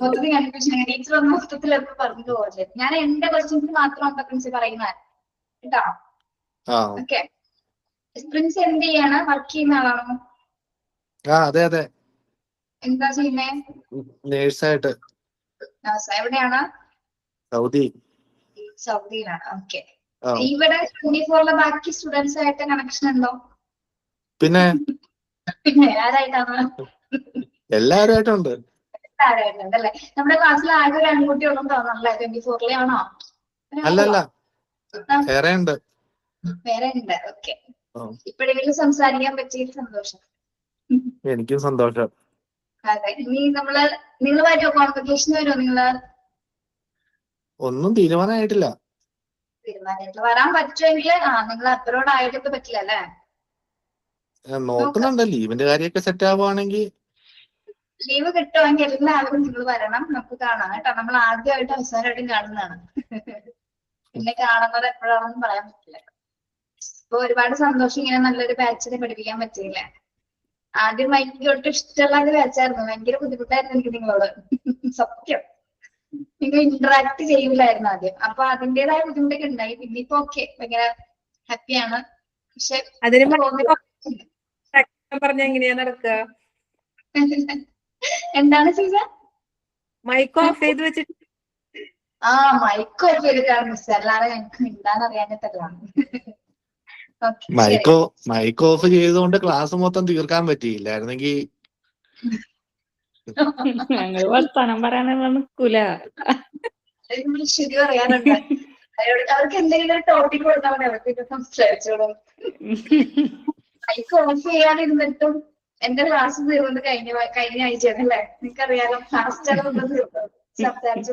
മൊത്തത്തിൽ കൺഫ്യൂഷൻ. ടീച്ചർ ഒന്നും മൊത്തത്തിൽ എപ്പോൾ പറഞ്ഞിട്ട് പോകല്ലേ. ഞാൻ എന്റെ ക്വസ്റ്റ്യൻസ് മാത്രം പ്രിൻസ് പറയുന്നത് കേട്ടോ. ഓക്കെ. പ്രിൻസ് എന്ത് ചെയ്യാണ്? വർക്ക് ചെയ്യുന്ന ആളാണോ? അതെ. എന്താ ചെയ്യുന്നേ? നേഴ്സായിട്ട്. എവിടെയാണ്? സൗദിയിലാണ്. ഓക്കെ. ഇവിടെ 24 ബാക്കി സ്റ്റുഡൻസ് ആയിട്ട് കണക്ഷൻ ഉണ്ടോ? പിന്നെ ആരായിട്ടാണ്? എല്ലാവരുമായിട്ടുണ്ട്. അല്ലേ? നമ്മുടെ ക്ലാസ്സിൽ ആകെ ഒരു ആൺകുട്ടി ഒന്നും തോന്നണല്ലേ? 24 ആണോ? അല്ലല്ല, വേറെ ഉണ്ട്. വേറെ ഉണ്ട്. ഓക്കെ. ഇപ്പോഴെങ്കിലും സംസാരിക്കാൻ പറ്റിയ സന്തോഷം. എനിക്കും സന്തോഷം. അതെ. ഇനി നിങ്ങൾ വരുമോ? കോൺവെക്കേഷൻ വരുമോ നിങ്ങള്? ഒന്നും തീരുമാനമായിട്ടില്ല. വരാൻ പറ്റുമെങ്കിൽ നിങ്ങൾ അബ്രോഡ് ആയിട്ട് പറ്റില്ല അല്ലേ? നോക്കുന്നുണ്ട്. ലീവിന്റെ കാര്യമൊക്കെ സെറ്റ് ആവുകയാണെങ്കിൽ. ലീവ് കിട്ടുമെങ്കിൽ എല്ലാവരും നിങ്ങൾ വരണം. നമുക്ക് കാണാം കേട്ടോ. നമ്മൾ ആദ്യമായിട്ട് അവസാനമായിട്ടും കാണുന്നതാണ്. പിന്നെ കാണുന്നത് എപ്പോഴാണെന്ന് പറയാൻ പറ്റില്ല. ഇപ്പൊ ഒരുപാട് സന്തോഷം ഇങ്ങനെ നല്ലൊരു ബാച്ചിനെ പഠിപ്പിക്കാൻ പറ്റിയില്ല. ആദ്യം ഭയങ്കര ഒട്ടും ഇഷ്ടമുള്ള ഒരു ബാച്ചായിരുന്നു. ഭയങ്കര ബുദ്ധിമുട്ടായിരുന്നു എനിക്ക് നിങ്ങളോട്. സത്യം. നിങ്ങൾ ഇന്ററാക്ട് ചെയ്യൂലായിരുന്നു ആദ്യം. അപ്പൊ അതിന്റേതായ ബുദ്ധിമുട്ടൊക്കെ ഉണ്ടായി. പിന്നെ ഇപ്പൊ ഓക്കെ, ഭയങ്കര ഹാപ്പിയാണ്. പക്ഷെ പറഞ്ഞ എങ്ങനെയാ നടക്കുക? എന്താണ് സീസൺ? മൈക്ക് ഓഫ് ചെയ്ത് വെച്ചിട്ട്. മൈക്ക് ഓഫ് ചെയ്തിട്ടാണ് മിസ്. അല്ലാതെ ഞങ്ങൾക്ക് മിണ്ടാൻ അറിയാനിട്ടല്ലാണ്. മൈക്ക് ഓഫ് ചെയ്തുകൊണ്ട് ക്ലാസ് മൊത്തം തീർക്കാൻ പറ്റിയില്ലായിരുന്നെങ്കിൽ ഞങ്ങള് വർത്താനം പറയാനൊന്നും നിൽക്കൂല. ശരി പറയാനുണ്ട്. അവർക്ക് എന്തെങ്കിലും ഒരു ടോപ്പിക് കൊടുത്താൽ മതി. അവർക്ക് സംസാരിച്ചോളൂ. മൈക്ക് ഓഫ് ചെയ്യാതിരുന്നിട്ടും എന്റെ ക്ലാസ് തീർന്നത് കഴിഞ്ഞ ആഴ്ചയാണല്ലേ? നിങ്ങൾക്കറിയാലോ. ലാസ്റ്റ് സംസാരിച്ചു.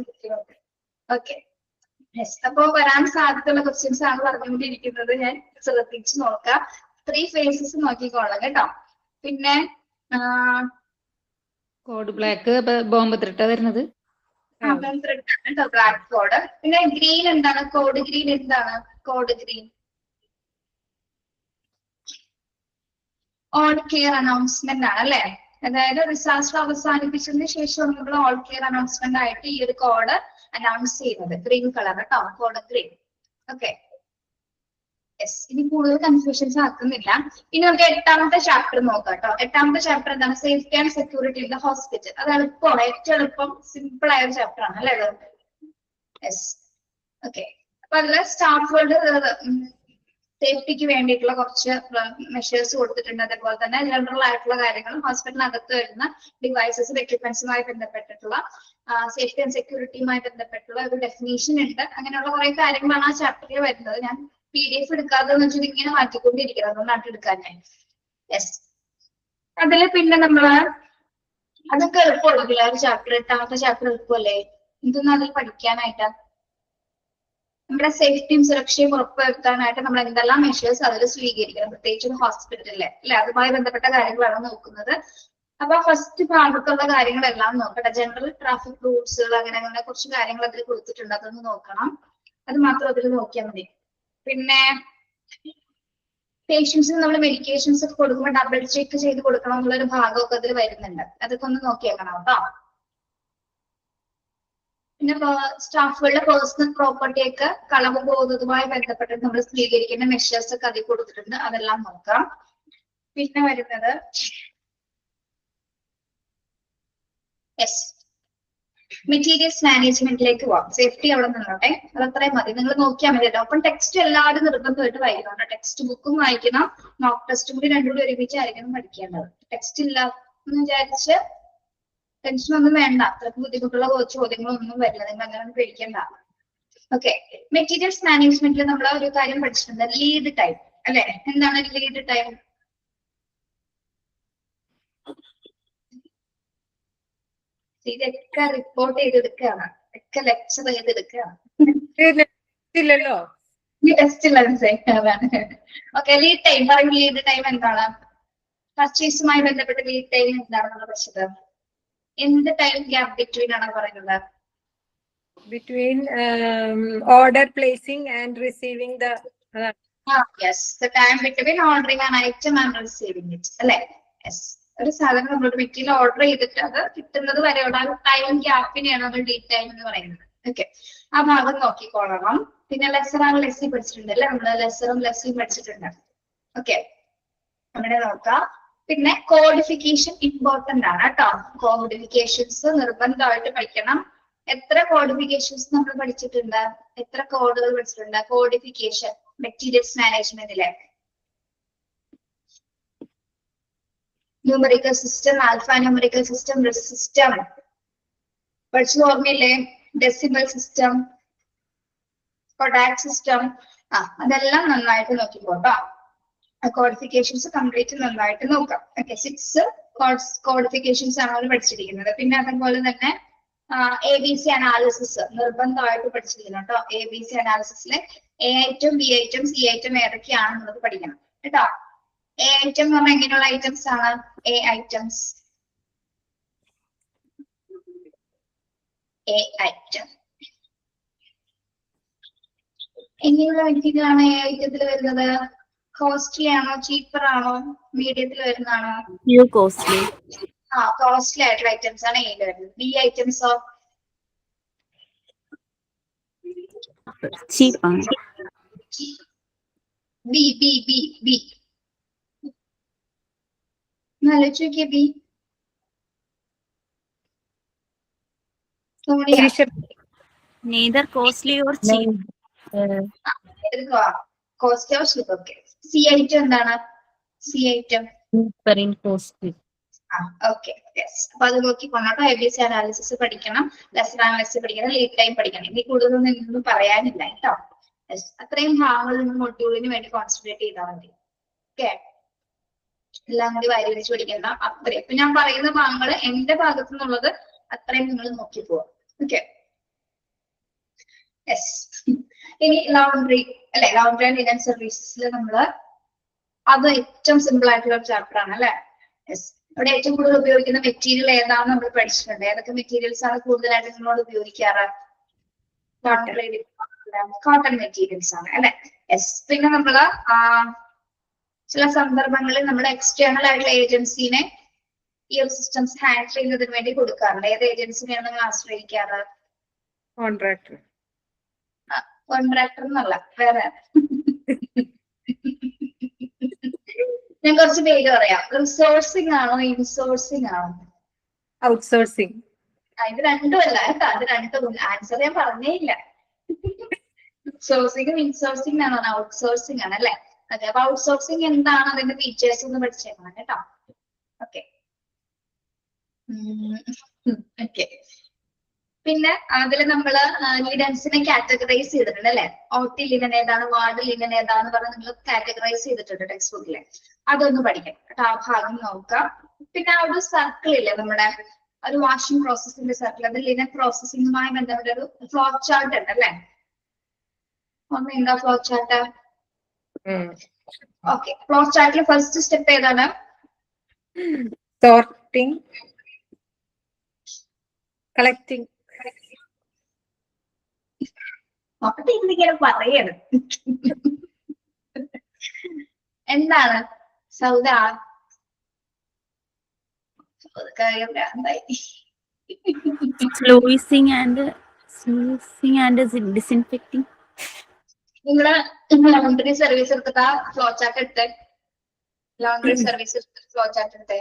ഓക്കെ. അപ്പൊ വരാൻ സാധ്യതയുള്ള ക്വസ്റ്റ്യൻസ് ആണ് പറഞ്ഞുകൊണ്ടിരിക്കുന്നത്. ഞാൻ ശ്രദ്ധിച്ചു നോക്കാം. 3 phases നോക്കിക്കോളാം കേട്ടോ. പിന്നെ കോഡ് ബ്ലാക്ക് ബോംബ് ത്രിട്ടാ വരുന്നത്. കേട്ടോ ബ്ലാക്ക് കോഡ്. പിന്നെ ഗ്രീൻ എന്താണ്? കോഡ് ഗ്രീൻ എന്താണ്? Code green all care announcement ആണ് അല്ലെ? അതായത് ഡിസാസ്റ്റർ അവസാനിപ്പിച്ചതിന് ശേഷം നമ്മൾ ഓൾ കെയർ അനൗൺസ്മെന്റ് ആയിട്ട് ഈ ഒരു കോഡ് അനൗൺസ് ചെയ്യുന്നത്. ഗ്രീൻ കളർ കേട്ടോ, കോഡ് ഗ്രീൻ. ഓക്കെ. യെസ്. ഇനി കൂടുതൽ കൺഫ്യൂഷൻസ് ആക്കുന്നില്ല. ഇനി നമുക്ക് 8ാമത്തെ ചാപ്റ്റർ നോക്കാം കേട്ടോ. 8ാമത്തെ ചാപ്റ്റർ എന്താണ്? Safety and security in the hospital. അത് എളുപ്പമാണ്. ഏറ്റവും എളുപ്പം സിമ്പിൾ ആയ ഒരു ചാപ്റ്റർ ആണ് അല്ലേ? യെസ്. ഓക്കെ. അപ്പൊ അതില് സ്റ്റാഫുകളുടെ സേഫ്റ്റിക്ക് വേണ്ടിയിട്ടുള്ള കുറച്ച് മെഷേഴ്സ് കൊടുത്തിട്ടുണ്ട്. അതേപോലെ തന്നെ ജനറൽ ആയിട്ടുള്ള കാര്യങ്ങളും ഹോസ്പിറ്റലിനകത്ത് വരുന്ന ഡിവൈസസും എക്യുപ്മെന്റ്സുമായി ബന്ധപ്പെട്ടിട്ടുള്ള സേഫ്റ്റി ആൻഡ് സെക്യൂരിറ്റിയുമായി ബന്ധപ്പെട്ടുള്ള ഒരു ഡെഫിനേഷൻ ഉണ്ട്. അങ്ങനെയുള്ള കുറെ കാര്യങ്ങളാണ് ആ ചാപ്റ്ററിൽ വരുന്നത്. ഞാൻ PDF എടുക്കാതെ വെച്ചിട്ട് ഇങ്ങനെ മാറ്റിക്കൊണ്ടിരിക്കുന്നത്. അതുകൊണ്ടാണ് എടുക്കാനായി. യെസ്. അതില് പിന്നെ നമ്മള് അതൊക്കെ എളുപ്പമുള്ളതില്ല. ഒരു ചാപ്റ്റർ 8ാമത്തെ ചാപ്റ്റർ എളുപ്പമല്ലേ? ഇതൊന്നും അതിൽ പഠിക്കാനായിട്ട് നമ്മുടെ സേഫ്റ്റിയും സുരക്ഷയും ഉറപ്പുവരുത്താനായിട്ട് നമ്മൾ എന്തെല്ലാം മെഷേഴ്സ് അതിൽ സ്വീകരിക്കണം, പ്രത്യേകിച്ച് ഹോസ്പിറ്റലിലെ അല്ലെ? അതുമായി ബന്ധപ്പെട്ട കാര്യങ്ങളാണ് നോക്കുന്നത്. അപ്പൊ ഫസ്റ്റ് ഭാഗത്തുള്ള കാര്യങ്ങളെല്ലാം നോക്കട്ടെ. ജനറൽ ട്രാഫിക് റൂൾസുകൾ അങ്ങനെ കുറച്ച് കാര്യങ്ങൾ അതിൽ കൊടുത്തിട്ടുണ്ട്. അതൊന്ന് നോക്കണം. അത് മാത്രം അതിൽ നോക്കിയാൽ മതി. പിന്നെ പേഷ്യൻസിന് നമ്മൾ മെഡിക്കേഷൻസ് ഒക്കെ കൊടുക്കുമ്പോൾ ഡബിൾ ചെക്ക് ചെയ്ത് കൊടുക്കണം എന്നുള്ളൊരു ഭാഗമൊക്കെ അതിൽ വരുന്നുണ്ട്. അതൊക്കെ ഒന്ന് നോക്കിയേക്കണം കേട്ടോ. പിന്നെ സ്റ്റാഫുകളുടെ പേഴ്സണൽ പ്രോപ്പർട്ടി ഒക്കെ കളവ് പോകുന്നതുമായി ബന്ധപ്പെട്ട് നമ്മൾ സ്വീകരിക്കേണ്ട മെഷേഴ്സ് ഒക്കെ അതിൽ കൊടുത്തിട്ടുണ്ട്. അതെല്ലാം നോക്കാം. പിന്നെ വരുന്നത് മെറ്റീരിയൽസ് മാനേജ്മെന്റിലേക്ക് പോവാം. സേഫ്റ്റി അവിടെ നിന്നോട്ടെ. അത് അത്രയും മതി. നിങ്ങൾ നോക്കിയാൽ മതി കേട്ടോ. അപ്പം ടെക്സ്റ്റ് എല്ലാവരും നിർബന്ധമായിട്ട് വായിക്കണം. ടെക്സ്റ്റ് ബുക്കും വായിക്കണം, മോക്ക് ടെസ്റ്റും കൂടി രണ്ടും കൂടി ഒരുമിച്ചായിരിക്കണം പഠിക്കേണ്ടത്. ടെക്സ്റ്റ് ഇല്ല എന്ന് വിചാരിച്ച് ടെൻഷൻ ഒന്നും വേണ്ട. അത്രയ്ക്ക് ബുദ്ധിമുട്ടുള്ള ചോദ്യങ്ങളൊന്നും വരില്ല. നിങ്ങൾ അങ്ങനെ പേടിക്കണ്ട. ഓക്കെ. മെറ്റീരിയൽസ് മാനേജ്മെന്റിൽ നമ്മൾ ഒരു കാര്യം പഠിച്ചിട്ടുണ്ട്, ലീഡ് ടൈം അല്ലെ? എന്താണ് ലീഡ് ടൈം? ഇതൊക്കെ റിപ്പോർട്ട് ചെയ്തെടുക്കുകയാണ്, ഒക്കെ ലെക്ചർ ചെയ്തെടുക്കുകയാണ്. ഇല്ലല്ലോ. ഈ ടെസ്റ്റ് മനസ്സിലാക്കാണ്. ഓക്കെ, ലീഡ് ടൈം പറയും. ലീഡ് ടൈം എന്താണ്? പർച്ചേസുമായി ബന്ധപ്പെട്ട് ലീഡ് ടൈം എന്താണെന്നുള്ള പഠിച്ചത്? എന്ത് ടൈം ഗ്യാപ് ബിറ്റ്വീൻ ആണ് പറയുന്നത്? Between order placing and receiving the yes, the time between ordering an item and receiving it, അല്ലെ? യെസ്, ഒരു സാധനം നമ്മളോട് മെറ്റീരിയൽ ഓർഡർ ചെയ്തിട്ട് അത് കിട്ടുന്നത് വരെയുള്ള ആ ടൈം ഗ്യാപ്പിനെയാണ് നമ്മൾ ലീഡ് ടൈം എന്ന് പറയുന്നത്. ഓക്കെ, ആ ഭാഗം നോക്കിക്കോളണം. പിന്നെ ലെസർ ആണ് ലെസ്സി പഠിച്ചിട്ടുണ്ട് അല്ലെ? നമ്മള് ലെസറും ലെസ്സിയും പഠിച്ചിട്ടുണ്ട്. ഓക്കെ, അങ്ങനെ നോക്കാം. പിന്നെ കോഡിഫിക്കേഷൻ ഇമ്പോർട്ടന്റ് ആണ് കേട്ടോ. കോഡിഫിക്കേഷൻസ് നിർബന്ധമായിട്ട് പഠിക്കണം. എത്ര കോഡിഫിക്കേഷൻസ് നമ്മൾ പഠിച്ചിട്ടുണ്ട്? എത്ര കോഡുകൾ പഠിച്ചിട്ടുണ്ട്? കോഡിഫിക്കേഷൻ മെറ്റീരിയൽസ് മാനേജ്മെന്റിലെ numerical system, alpha numerical system, risk system പഠിച്ചത് ഓർമ്മയില്ലേ? ഡെസിമൽ സിസ്റ്റം, കൊഡാക് സിസ്റ്റം, അതെല്ലാം നന്നായിട്ട് നോക്കിക്കോട്ടോ. കോഡിഫിക്കേഷൻസ് കംപ്ലീറ്റ് നന്നായിട്ട് നോക്കാം. ഓക്കെ, 6 കോഡിഫിക്കേഷൻസ് ആണ് അവർ പഠിച്ചിരിക്കുന്നത്. പിന്നെ അതുപോലെ തന്നെ ABC അനാലിസിസ് നിർബന്ധമായിട്ട് പഠിച്ചിരിക്കണം കേട്ടോ. ABC അനാലിസിസിലെ A item, B item, C item ഏതൊക്കെയാണെന്നുള്ളത് പഠിക്കണം കേട്ടോ. A ഐറ്റം എന്ന് പറഞ്ഞാൽ എങ്ങനെയുള്ള ഐറ്റംസ് ആണ്? A ഐറ്റംസ്, A ഐറ്റം എങ്ങനെയുള്ള ഐറ്റങ്ങളാണ് A ഐറ്റത്തിൽ വരുന്നത്? കോസ്റ്റ്ലി ആണോ, ചീപ്പർ ആണോ, മീഡിയത്തിൽ വരുന്നതാണോ? കോസ്റ്റ്ലി. കോസ്റ്റ്ലി ആയിട്ടുള്ള ഐറ്റംസ് ആണ് എയിൽ വരുന്നത്. B ഐറ്റംസോ? ചീപ്പ് ആണ്. ബി ബി ബി ബി ആലോചിച്ച് നോക്കിയേ. B neither costly or cheap. Cost or cheap. Okay, C item എന്താണ്? C item Cheaper in costly. Okay, yes. അപ്പൊ അത് നോക്കിക്കൊണ്ടോ. ABC അനാലിസിസ് പഠിക്കണം, ലെസർ അനാലിസിസ് പഠിക്കണം, ലീഡ് ടൈം പഠിക്കണം. ഇനി കൂടുതലൊന്നും നിന്നൊന്നും പറയാനില്ല കേട്ടോ. യെസ്, അത്രയും ഭാഗങ്ങൾ നിങ്ങൾ മൊഡ്യൂളിന് വേണ്ടി കോൺസെൻട്രേറ്റ് ചെയ്താൽ മതി. ഓക്കെ, എല്ലാം കൂടി വാരി വെച്ച് പഠിക്കണ്ട. അത്രയും ഇപ്പൊ ഞാൻ പറയുന്ന ഭാഗങ്ങൾ എന്റെ ഭാഗത്തു നിന്നുള്ളത് അത്രയും നിങ്ങൾ നോക്കി പോവാം. Okay, yes. ഇനി ലൗണ്ടറി അല്ലെ? ലൗണ്ടറി ആൻഡ് ലിനൻ സർവീസസിൽ നമ്മള് അത് ഏറ്റവും സിമ്പിൾ ആയിട്ടുള്ള ചാപ്റ്റർ ആണ് അല്ലെ? യെസ്. ഇവിടെ ഏറ്റവും കൂടുതൽ ഉപയോഗിക്കുന്ന മെറ്റീരിയൽ ഏതാണെന്ന് നമ്മൾ പഠിച്ചിട്ടുണ്ട്. ഏതൊക്കെ മെറ്റീരിയൽസ് ആണ് കൂടുതലായിട്ട് നിങ്ങളോട് ഉപയോഗിക്കാറ്? കോട്ടൺ മെറ്റീരിയൽസ് ആണ് അല്ലെ? യെസ്. പിന്നെ നമ്മള് ചില സന്ദർഭങ്ങളിൽ നമ്മൾ എക്സ്റ്റേണൽ ആയിട്ടുള്ള ഏജൻസിനെ ഈ ഒരു സിസ്റ്റംസ് ഹാൻഡിൽ ചെയ്യുന്നതിന് വേണ്ടി കൊടുക്കാറുണ്ട്. ഏത് ഏജൻസിനെയാണ് നമ്മൾ ആശ്രയിക്കാറ്? കോൺട്രാക്ടർ. കോൺട്രാക്ടർ എന്നല്ല, വേറെ. ഞാൻ കുറച്ച് പേര് പറയാം. റിസോഴ്സിംഗ് ആണോ, ഇൻസോഴ്സിംഗ് ആണോ? ഔട്ട്സോഴ്സിംഗ്. ഇത് രണ്ടും അല്ല കേട്ടോ. അത് രണ്ടും ആൻസർ ഞാൻ പറഞ്ഞേ ഇല്ല. ഔട്ട്സോഴ്സിംഗും ഇൻസോഴ്സിംഗ് ആണോ? ഔട്ട്സോഴ്സിംഗ് ആണ് അല്ലെ? അതെ, അപ്പൊ ഔട്ട്സോഴ്സിംഗ് എന്താണ്, അതിന്റെ ഫീച്ചേഴ്സ് ഒന്ന് പഠിച്ചേക്കണം കേട്ടോ. Okay, okay. പിന്നെ അതിൽ നമ്മള് ലിനൻസിനെ കാറ്റഗറൈസ് ചെയ്തിട്ടുണ്ട് അല്ലെ? ഓട്ടി ലിനൻ ഏതാണ്, വാർഡ് ലിനൻ ഏതാന്ന് പറഞ്ഞ് നിങ്ങൾ കാറ്റഗറൈസ് ചെയ്തിട്ടുണ്ട് ടെക്സ്റ്റ് ബുക്കില്. അതൊന്ന് പഠിക്കണം കേട്ടോ. ആ ഭാഗം നോക്കാം. പിന്നെ ആ ഒരു സർക്കിൾ ഇല്ലേ, നമ്മുടെ ഒരു വാഷിംഗ് പ്രോസസ്സിന്റെ സർക്കിൾ, അത് ലിനൻ പ്രോസസ്സിംഗുമായി ബന്ധപ്പെട്ട ഒരു ഫ്ലോ ചാർട്ട് ഉണ്ട് അല്ലെ? ഓർമ്മയുണ്ടോ ഫ്ലോ ചാർട്ട്? ഓക്കെ, ഫ്ലോ ചാർട്ടിൽ ഫസ്റ്റ് സ്റ്റെപ്പ് ഏതാണ്? Sorting, collecting. നോക്കട്ടെ, ഇന്നിങ്ങനെ പറയണം. എന്താണ് സൗദ? Sluicing and disinfecting. നിങ്ങള് ലോണ്ടറി സർവീസ് എടുത്തിട്ട് ഫ്ലോ ചാർട്ട് എടുത്തേ. ലോണ്ടറി സർവീസ് എടുത്തിട്ട് ഫ്ലോ ചാർട്ട് എടുത്തേ.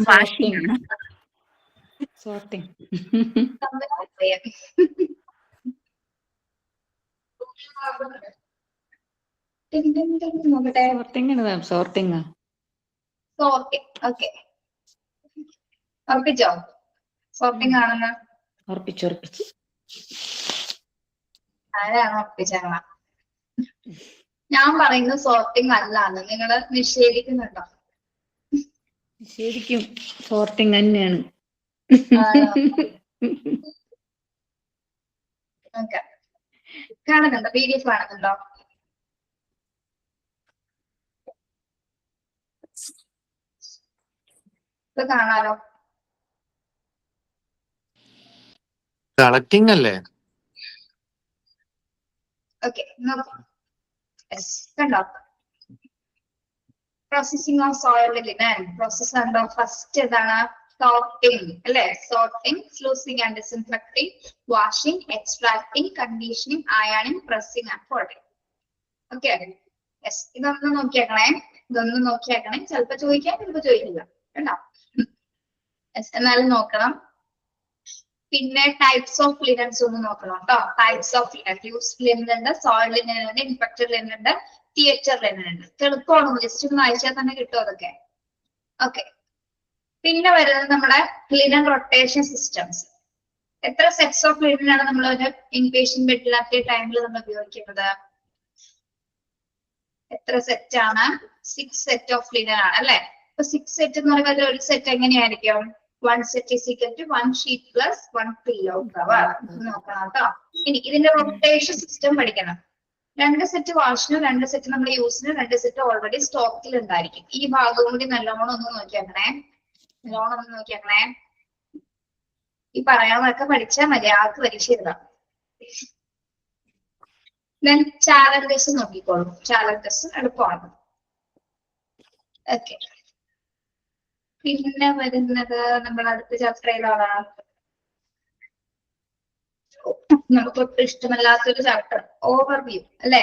Washing. സോർട്ടിങ്. നോക്കട്ടെ. സോർട്ടിങ് ആണ്, സോർട്ടിങ്. സോർട്ടിങ്. ഓക്കെ, ഉറപ്പിച്ചോ സോർട്ടിങ് ആണെന്ന്? ഉറപ്പിച്ചു. ആരാണ് ഉറപ്പിച്ചേക്കണ? ഞാൻ പറയുന്നത് സോർട്ടിങ് അല്ലാന്ന്. നിങ്ങള് നിഷേധിക്കുന്നുണ്ടോ? ശരിക്കും സോർട്ടിങ് തന്നെയാണ്. ഓക്കെ, കാണുന്നുണ്ടോ? PDF കാണുന്നുണ്ടോ? ഇപ്പൊ കാണാലോ. കളക്ടിങ് അല്ലേ? ഓക്കെ, കണ്ടോ? Processing of soil linen process ഉണ്ടോ? ഫസ്റ്റ് എന്താണ്? സോർട്ടിങ് അല്ലെ? Sorting, sluicing and disinfecting, washing, extracting, conditioning, അയണിങ്, pressing and folding. Okay, yes. ഇതൊന്ന് നോക്കിയേക്കണേ, ഇതൊന്ന് നോക്കിയേക്കണേ. ചിലപ്പോ ചോദിക്കാം, ചിലപ്പോ ചോദിക്കില്ല. കണ്ടോ? എന്നാലും നോക്കണം. പിന്നെ ടൈപ്സ് ഓഫ് ലിനൻസ് ഒന്ന് നോക്കണം കേട്ടോ. Types of linen, used linen ഉണ്ട്, സോയിൽ ലിനൻ ഉണ്ട്, ഇൻഫെക്റ്റഡ് ലിനൻ ഉണ്ട്, തിയേറ്റർ ലിനൻ ഉണ്ട്. എളുപ്പമാണ്, ജസ്റ്റ് ഒന്ന് വായിച്ചാൽ തന്നെ കിട്ടും അതൊക്കെ. ഓക്കെ, പിന്നെ വരുന്നത് നമ്മുടെ ലിനൻ റൊട്ടേഷൻ സിസ്റ്റംസ്. എത്ര സെറ്റ്സ് ഓഫ് ലിനൻ ആണ് നമ്മൾ ഒരു ഇൻപേഷ്യന്റ് ബെഡിൽ അറ്റ് ടൈമിൽ നമ്മൾ ഉപയോഗിക്കുന്നത്? എത്ര സെറ്റ് ആണ്? 6 സെറ്റ് ഓഫ് ലിനൻ ആണ് അല്ലെ? അപ്പൊ 6 സെറ്റ് എന്ന് പറയുമ്പോൾ ഒരു സെറ്റ് എങ്ങനെയായിരിക്കും? 1 set is equal to 1 sheet plus 1 pillow cover. നോക്കണം കേട്ടോ. ഇനി ഇതിന്റെ റൊട്ടേഷൻ സിസ്റ്റം പഠിക്കണം. 2 സെറ്റ് വാഷിന്, 2 സെറ്റ് നമ്മുടെ യൂസിന്, 2 സെറ്റ് ഓൾറെഡി സ്റ്റോക്കിൽ ഉണ്ടായിരിക്കും. ഈ ഭാഗം കൂടി നല്ലോണം ഒന്ന് നോക്കിയാക്കണേ, നല്ലോണം ഒന്ന് നോക്കിയാക്കണേ. ഈ പറയാനൊക്കെ പഠിച്ചാൽ മതി, ആൾക്ക് പരീക്ഷ എഴുതാം. ദെൻ ചാലഞ്ചസ് നോക്കിക്കോളൂ. ചാലഞ്ചസ് എളുപ്പമാണ്. ഓക്കെ, പിന്നെ വരുന്നത് നമ്മുടെ അടുത്ത ചാപ്റ്റർ ഏതാണ്? നമുക്ക് ഒട്ടും ഇഷ്ടമല്ലാത്തൊരു ചാപ്റ്റർ, ഓവർവ്യൂ അല്ലെ?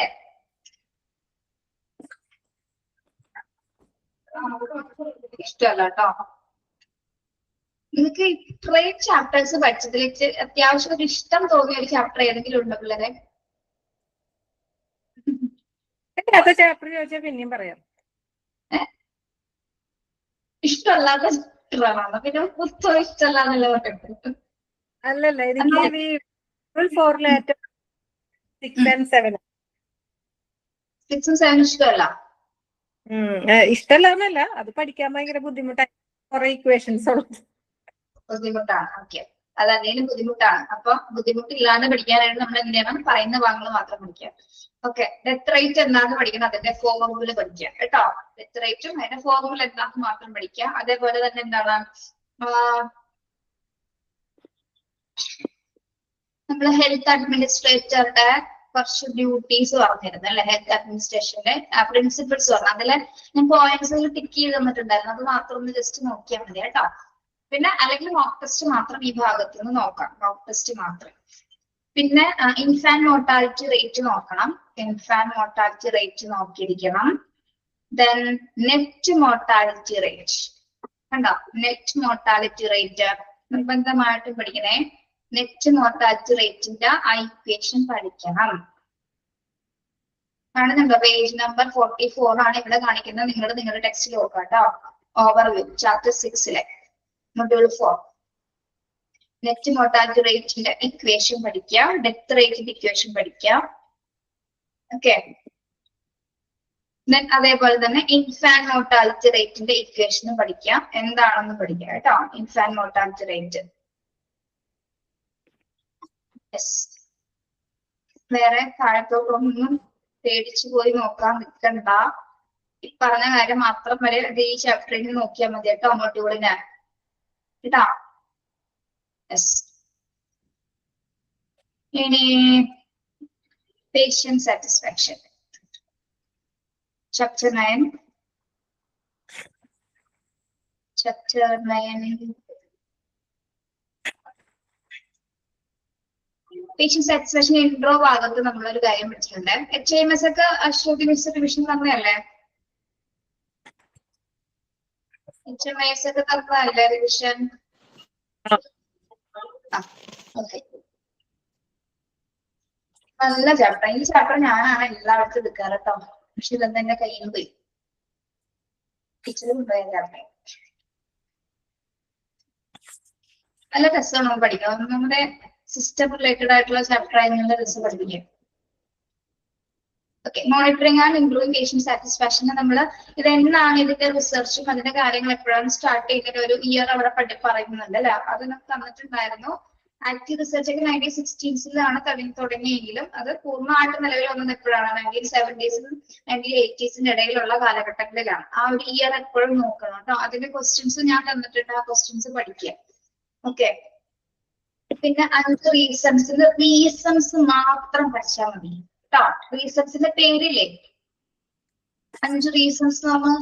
ഇഷ്ടമല്ല കേട്ടോ. നിങ്ങൾക്ക് ഇത്രയും ചാപ്റ്റേഴ്സ് പഠിച്ചതിലേക്ക് അത്യാവശ്യം ഒരു ഇഷ്ടം തോന്നിയ ഒരു ചാപ്റ്റർ ഏതെങ്കിലും ഉണ്ടോ പിള്ളേരെ? ചാപ്റ്റർ ചോദിച്ചാൽ പിന്നെയും പറയാം. ഇഷ്ടമല്ലാത്ത ചാപ്റ്ററാണ്, പിന്നെ പുസ്തകം ഇഷ്ടമല്ലാന്നല്ല പറഞ്ഞത്. അല്ലല്ല, എനിക്ക് 6 and 7 6 ഉം 7 ഇഷ്ടമല്ല. ഇഷ്ടമല്ലാന്നല്ല, അത് പഠിക്കാൻ ഭയങ്കര ബുദ്ധിമുട്ടായി, കുറെ ഇക്വേഷൻസ് ഉള്ളത്. ബുദ്ധിമുട്ടാണ്. ഓക്കെ, അതല്ലെങ്കിലും ബുദ്ധിമുട്ടാണ്. അപ്പൊ ബുദ്ധിമുട്ടില്ലാണ്ട് പഠിക്കാനായിട്ട് നമ്മൾ എന്ത് ചെയ്യണം? പറയുന്ന ഭാഗങ്ങൾ മാത്രം പഠിക്കുക. ഓക്കെ, ഡെത്ത് റേറ്റ് എന്താന്ന് പഠിക്കണം, അതിന്റെ ഫോർമുല പഠിക്കുക കേട്ടോ. ഡെത്ത് റേറ്റും അതിന്റെ ഫോർമുല എന്താന്ന് മാത്രം പഠിക്കുക. അതേപോലെ തന്നെ എന്താണ് നമ്മള് ഹെൽത്ത് അഡ്മിനിസ്ട്രേറ്ററുടെ കുറച്ച് ഡ്യൂട്ടീസ് പറഞ്ഞിരുന്നു അല്ലെ? ഹെൽത്ത് അഡ്മിനിസ്ട്രേഷന്റെ പ്രിൻസിപ്പിൾസ് പറഞ്ഞു. അതില് ഞാൻ പോയിന്റ്സ് ടിക്ക് ചെയ്ത് തന്നിട്ടുണ്ടായിരുന്നു. അത് മാത്രം ഒന്ന് ജസ്റ്റ് നോക്കിയാൽ മതി കേട്ടോ. പിന്നെ അല്ലെങ്കിൽ മോക്ക് ടെസ്റ്റ് മാത്രം ഈ ഭാഗത്ത് നിന്ന് നോക്കാം, മോക്ക് ടെസ്റ്റ് മാത്രം. പിന്നെ ഇൻഫാന്റ് മോർട്ടാലിറ്റി റേറ്റ് നോക്കണം. ഇൻഫാന്റ് മോർട്ടാലിറ്റി റേറ്റ് നോക്കിയിരിക്കണം. ദെൻ നെറ്റ് മോർട്ടാലിറ്റി റേറ്റ് കണ്ടോ? നെറ്റ് മോർട്ടാലിറ്റി റേറ്റ് നിർബന്ധമായിട്ടും പഠിക്കണേ. നെറ്റ് മോർട്ടാലിറ്റി റേറ്റിന്റെ ഇക്വേഷൻ പഠിക്കണം. കാണുന്നുണ്ടോ? പേജ് നമ്പർ 44 ആണ് ഇവിടെ കാണിക്കുന്നത്. നിങ്ങളുടെ ടെക്സ്റ്റിൽ നോക്കാം കേട്ടോ. Overview chapter 6 module 4 net mortality റേറ്റിന്റെ ഇക്വേഷൻ പഠിക്കാം, ഡെത്ത് റേറ്റിന്റെ ഇക്വേഷൻ പഠിക്കാം. ഓക്കെ, അതേപോലെ തന്നെ ഇൻഫാന്റ് മോർട്ടാലിറ്റി റേറ്റിന്റെ ഇക്വേഷനും പഠിക്കാം, എന്താണെന്ന് പഠിക്കാം കേട്ടോ. Infant mortality rate. വേറെ താഴത്തോട്ടൊന്നും പേടിച്ചു പോയി നോക്കാൻ നിൽക്കണ്ട. ഈ പറഞ്ഞ കാര്യം മാത്രം വരെ ഈ ചാപ്റ്ററിൽ നോക്കിയാൽ മതി കേട്ടോ, മൊഡ്യൂളിന് കേട്ടോ. ഇനി patient satisfaction chapter 9 patient satisfaction intro ഭാഗത്ത് നമ്മളൊരു കാര്യം പഠിച്ചിട്ടുണ്ട്. HIMS ഒക്കെ അശ്വതി മിസ് റിവിഷൻ തന്നെയല്ലേ? HMIS ഒക്കെ തന്നതല്ലേ റിവിഷൻ? ഓക്കെ, നല്ല ചാപ്റ്റർ. ഈ ചാപ്റ്റർ ഞാനാണ് എല്ലായിടത്തും എടുക്കാറ് കേട്ടോ. പക്ഷെ ഇതെന്താ എന്റെ കയ്യിൽ നിന്ന് പോയി, ടീച്ചർ കൊണ്ടുപോയ ചാപ്റ്റർ. നല്ല രസമാണ് നമുക്ക് പഠിക്കാം. നമ്മുടെ സിസ്റ്റം റിലേറ്റഡ് ആയിട്ടുള്ള ചാപ്റ്റർ ആയി നല്ല രസം പഠിപ്പിക്കാം. Okay, monitoring and improving patient satisfaction. നമ്മൾ ഇതെന്നാണ് ഇതിന്റെ റിസർച്ചും അതിന്റെ കാര്യങ്ങൾ എപ്പോഴാണ് സ്റ്റാർട്ട് ചെയ്യുന്നത് ഒരു ഇയർ അവിടെ പറയുന്നുണ്ട് അല്ലെ, അത് നമുക്ക് തന്നിട്ടുണ്ടായിരുന്നു. ആക്റ്റീവ് റിസർച്ച് ഒക്കെ 1960s തുടങ്ങിയെങ്കിലും അത് പൂർണ്ണമായിട്ട് നിലവിൽ വന്നത് എപ്പോഴാണ് 1970s 1980s ഇടയിലുള്ള കാലഘട്ടങ്ങളിലാണ്. ആ ഒരു ഇയർ എപ്പോഴും നോക്കണം കേട്ടോ. അതിന്റെ ക്വസ്റ്റ്യൻസ് ഞാൻ തന്നിട്ടുണ്ട്, ആ ക്വസ്റ്റ്യൻസ് പഠിക്കുക. ഓക്കെ, പിന്നെ 5 റീസൺസ് മാത്രം പഠിച്ചാൽ മതി കേട്ടോ. റീസൺസിന്റെ പേരില്ലേ, 5 റീസൺസ് നമ്മൾ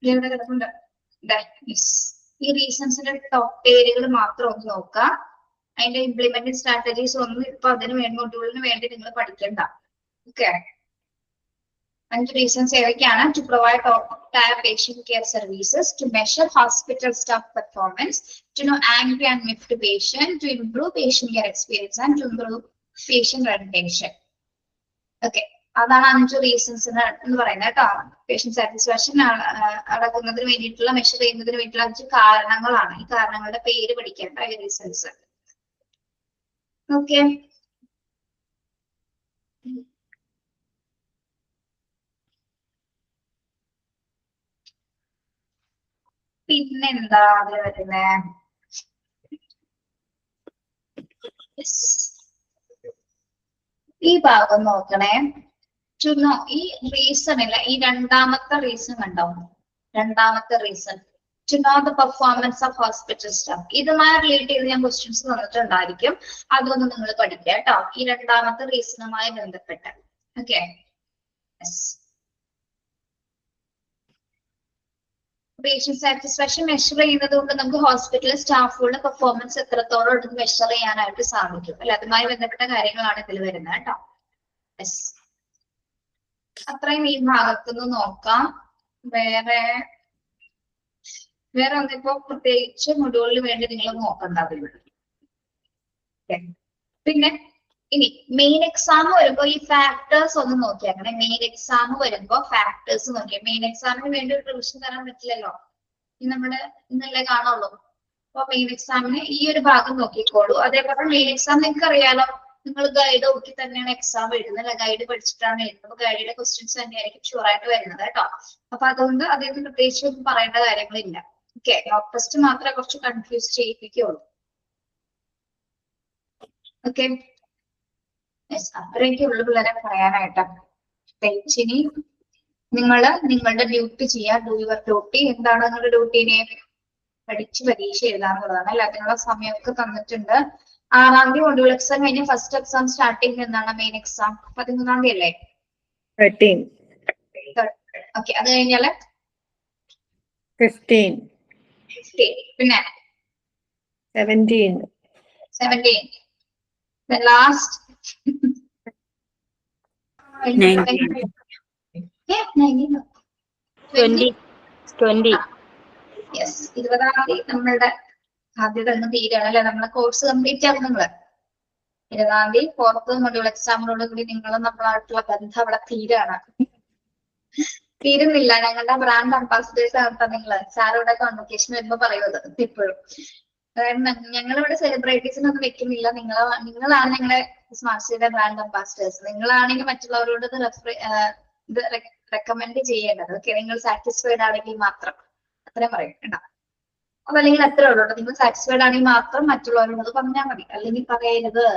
കിടപ്പുണ്ട്. ഈ റീസൺസിന്റെ പേരുകൾ മാത്രം ഒന്ന് നോക്കാം. അതിന്റെ ഇംപ്ലിമെന്റിംഗ് സ്ട്രാറ്റജീസ് ഒന്നും ഇപ്പൊ മൊഡ്യൂളിന് വേണ്ടി നിങ്ങൾ പഠിക്കണ്ട. ഓക്കെ, 5 റീസൺസ് ഏതൊക്കെയാണ്? To provide top patient care services, to measure hospital staff performance, to know angry and miffed patient, to improve patient care experience and to improve patient retention. Okay, അതാണ് 5 reasons എന്ന് പറയുന്നത് കേട്ടോ. Patient satisfaction അളക്കുന്നതിന് വേണ്ടിയിട്ടുള്ള, measure ചെയ്യുന്നതിന് വേണ്ടിയിട്ടുള്ള 5 കാരണങ്ങളാണ്. ഈ കാരണങ്ങളുടെ പേര് പഠിക്കേണ്ട ഈ റീസൺസ്. ഓക്കെ, പിന്നെന്താ അതിൽ വരുന്നേ? ഈ ഭാഗം നോക്കണേ. ഈ റീസണില്ല, ഈ രണ്ടാമത്തെ റീസൺ കണ്ടോ? രണ്ടാമത്തെ reason to know the performance of hospital staff. ഇതുമായി റിലേറ്റ് ചെയ്ത് ഞാൻ ക്വസ്റ്റ്യൻസ് തന്നിട്ടുണ്ടായിരിക്കും, അതൊന്ന് നിങ്ങൾ പഠിക്കുക കേട്ടോ. ഈ രണ്ടാമത്തെ റീസണുമായി ബന്ധപ്പെട്ട്. ഓക്കെ, പേഷ്യന്റ് സാറ്റിസ്ഫാക്ഷൻ മെഷർ ചെയ്യുന്നത് കൊണ്ട് നമുക്ക് ഹോസ്പിറ്റലിലെ സ്റ്റാഫുകളുടെ പെർഫോമൻസ് എത്രത്തോളം ഉണ്ടെന്ന് മെഷർ ചെയ്യാനായിട്ട് സാധിക്കും അല്ലെ. അതുമായി ബന്ധപ്പെട്ട കാര്യങ്ങളാണ് ഇതിൽ വരുന്നത് കേട്ടോ. അത്രയും ഈ ഭാഗത്തുനിന്ന് നോക്കാം. വേറെ ഒന്നിപ്പോ പ്രത്യേകിച്ച് മൊഡ്യൂളിന് വേണ്ടി നിങ്ങൾ നോക്കണ്ട. പിന്നെ ഇനി മെയിൻ എക്സാം വരുമ്പോ ഈ ഫാക്ടേഴ്സ് ഒന്ന് നോക്കിയാൽ അങ്ങനെ. മെയിൻ എക്സാം വരുമ്പോ ഫാക്ടേഴ്സ് നോക്കിയാൽ, മെയിൻ എക്സാമിന് വേണ്ടി ഒരു റിവിഷൻ തരാൻ പറ്റില്ലല്ലോ, നമ്മുടെ ഇന്നല്ലേ കാണുള്ളൂ. അപ്പൊ മെയിൻ എക്സാമിന് ഈ ഒരു ഭാഗം നോക്കിക്കോളൂ. അതേപോലെ മെയിൻ എക്സാം നിങ്ങൾക്ക് അറിയാലോ, നിങ്ങൾ ഗൈഡ് നോക്കി തന്നെയാണ് എക്സാം എഴുതുന്നത്, ഗൈഡ് പഠിച്ചിട്ടാണ് എഴുതുന്നത്. അപ്പൊ ഗൈഡിന്റെ ക്വസ്റ്റ്യൻസ് തന്നെയായിരിക്കും ഷുവർ ആയിട്ട് വരുന്നത് കേട്ടോ. അപ്പൊ അതുകൊണ്ട് അതിന് പ്രത്യേകിച്ച് ഒന്നും പറയേണ്ട കാര്യങ്ങളില്ല. ഓക്കെ, മോക്ക് ടെസ്റ്റ് മാത്രമേ കുറച്ച് കൺഫ്യൂസ് ചെയ്യിപ്പിക്കുള്ളൂ. ഓക്കെ, അത്രയൊക്കെ ഉള്ളു പിള്ളേരെ പറയാനായിട്ട്. ഇനി നിങ്ങളുടെ ഡ്യൂട്ടി ചെയ്യാം. Do your duty. എന്താണ് നിങ്ങളുടെ ഡ്യൂട്ടിനെ? പഠിച്ച് പരീക്ഷ എഴുതാന്നുള്ളതാണ് അല്ലെ. അതിനുള്ള സമയമൊക്കെ തന്നിട്ടുണ്ട്. 6-ാം തീയതി മൊഡ്യൂൾ എക്സാം കഴിഞ്ഞ് ഫസ്റ്റ് എക്സാം സ്റ്റാർട്ടിങ് എന്നാണ് മെയിൻ എക്സാം? 13-ാം തീയതി അല്ലേ? 13. ഓക്കെ, അത് കഴിഞ്ഞാല് 15. പിന്നെ 17. The last 20. യെസ്, 20-ാം തീയതി നമ്മളുടെ ആദ്യത്തെ തീരാണ് അല്ലെ. നമ്മളെ കോഴ്സ് കംപ്ലീറ്റ് ആകും നിങ്ങള്. 20-ാം തീയതി 4th മൊഡ്യൂൾ എക്സാമിനോട് കൂടി നിങ്ങളും നമ്മളായിട്ടുള്ള ബന്ധം അവിടെ തീരുന്നില്ല. ഞങ്ങളുടെ ബ്രാൻഡ് അംബാസിഡേഴ്സ് ആകട്ടെ നിങ്ങള്. സാറിവിടെ കോൺവൊക്കേഷൻ വരുമ്പോ പറയുന്നത് ഇപ്പോഴും. ഞങ്ങളിവിടെ സെലിബ്രിറ്റീസിനൊന്നും വെക്കുന്നില്ല. നിങ്ങളാണ് ഞങ്ങളെ സ്മാർട്ട് സിറ്റിയുടെ ബ്രാൻഡ് അംബാസിഡേഴ്സ്. നിങ്ങളാണെങ്കിൽ മറ്റുള്ളവരോട് ഇത് റെക്കമെൻഡ് ചെയ്യേണ്ടത്. ഓക്കെ, നിങ്ങൾ സാറ്റിസ്ഫൈഡ് ആണെങ്കിൽ മാത്രം. അത്രയും പറയും കേട്ടോ. അതല്ലെങ്കിൽ അത്രേ ഉള്ളൂ. നിങ്ങൾ സാറ്റിസ്ഫൈഡ് ആണെങ്കിൽ മാത്രം മറ്റുള്ളവരോട് പറഞ്ഞാൽ മതി, അല്ലെങ്കിൽ പറയരുത്.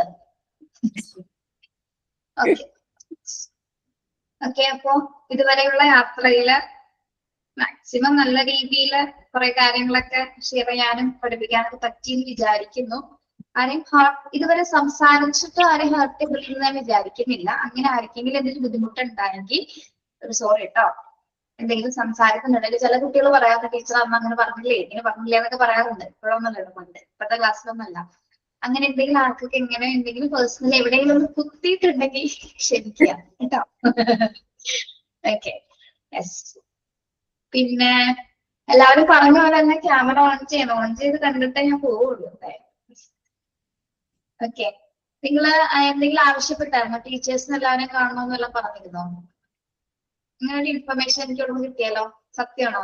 ഓക്കെ ഓക്കെ, അപ്പോ ഇതുവരെയുള്ള യാത്രയില് മാക്സിമം നല്ല രീതിയിൽ കുറെ കാര്യങ്ങളൊക്കെ ഷെയർ ചെയ്യാനും പഠിപ്പിക്കാനൊക്കെ പറ്റിയെന്ന് വിചാരിക്കുന്നു. ആരെയും ഇതുവരെ സംസാരിച്ചിട്ട് ആരെയും ഹേർട്ട് ചെയ്തിട്ടുണ്ടെന്ന് ഞാൻ വിചാരിക്കുന്നില്ല. അങ്ങനെ ആർക്കെങ്കിലും എന്തെങ്കിലും ബുദ്ധിമുട്ടുണ്ടായെങ്കിൽ ഒരു സോറി കേട്ടോ. എന്തെങ്കിലും സംസാരിക്കുന്നുണ്ടെങ്കിൽ ചില കുട്ടികൾ പറയാറുണ്ട്, ടീച്ചർ അമ്മ അങ്ങനെ പറഞ്ഞില്ലേ ഇങ്ങനെ പറഞ്ഞില്ലേ എന്നൊക്കെ പറയാറുണ്ട്. ഇപ്പോഴൊന്നുമല്ലോ, പണ്ട് ഇപ്പോഴത്തെ ക്ലാസ്സിലൊന്നല്ല. അങ്ങനെ എന്തെങ്കിലും ആൾക്കൊക്കെ എങ്ങനെ എന്തെങ്കിലും പേഴ്സണൽ എവിടെയെങ്കിലും ഒന്ന് കുത്തിയിട്ടുണ്ടെങ്കിൽ ക്ഷമിക്കുക കേട്ടോ. Okay, yes. പിന്നെ എല്ലാവരും പറഞ്ഞ പോലെ തന്നെ ക്യാമറ ഓൺ ചെയ്യണം. ഓൺ ചെയ്ത് കണ്ടിട്ടേ ഞാൻ പോവുള്ളൂ. ഓക്കെ, നിങ്ങള് എന്തെങ്കിലും ആവശ്യപ്പെട്ടായിരുന്നോ? ടീച്ചേഴ്സിന് എല്ലാവരും കാണണമെന്നെല്ലാം പറഞ്ഞിരുന്നോ? അങ്ങനെ ഒരു ഇൻഫർമേഷൻ എനിക്ക് ഇവിടെ കിട്ടിയാലോ? സത്യമാണോ?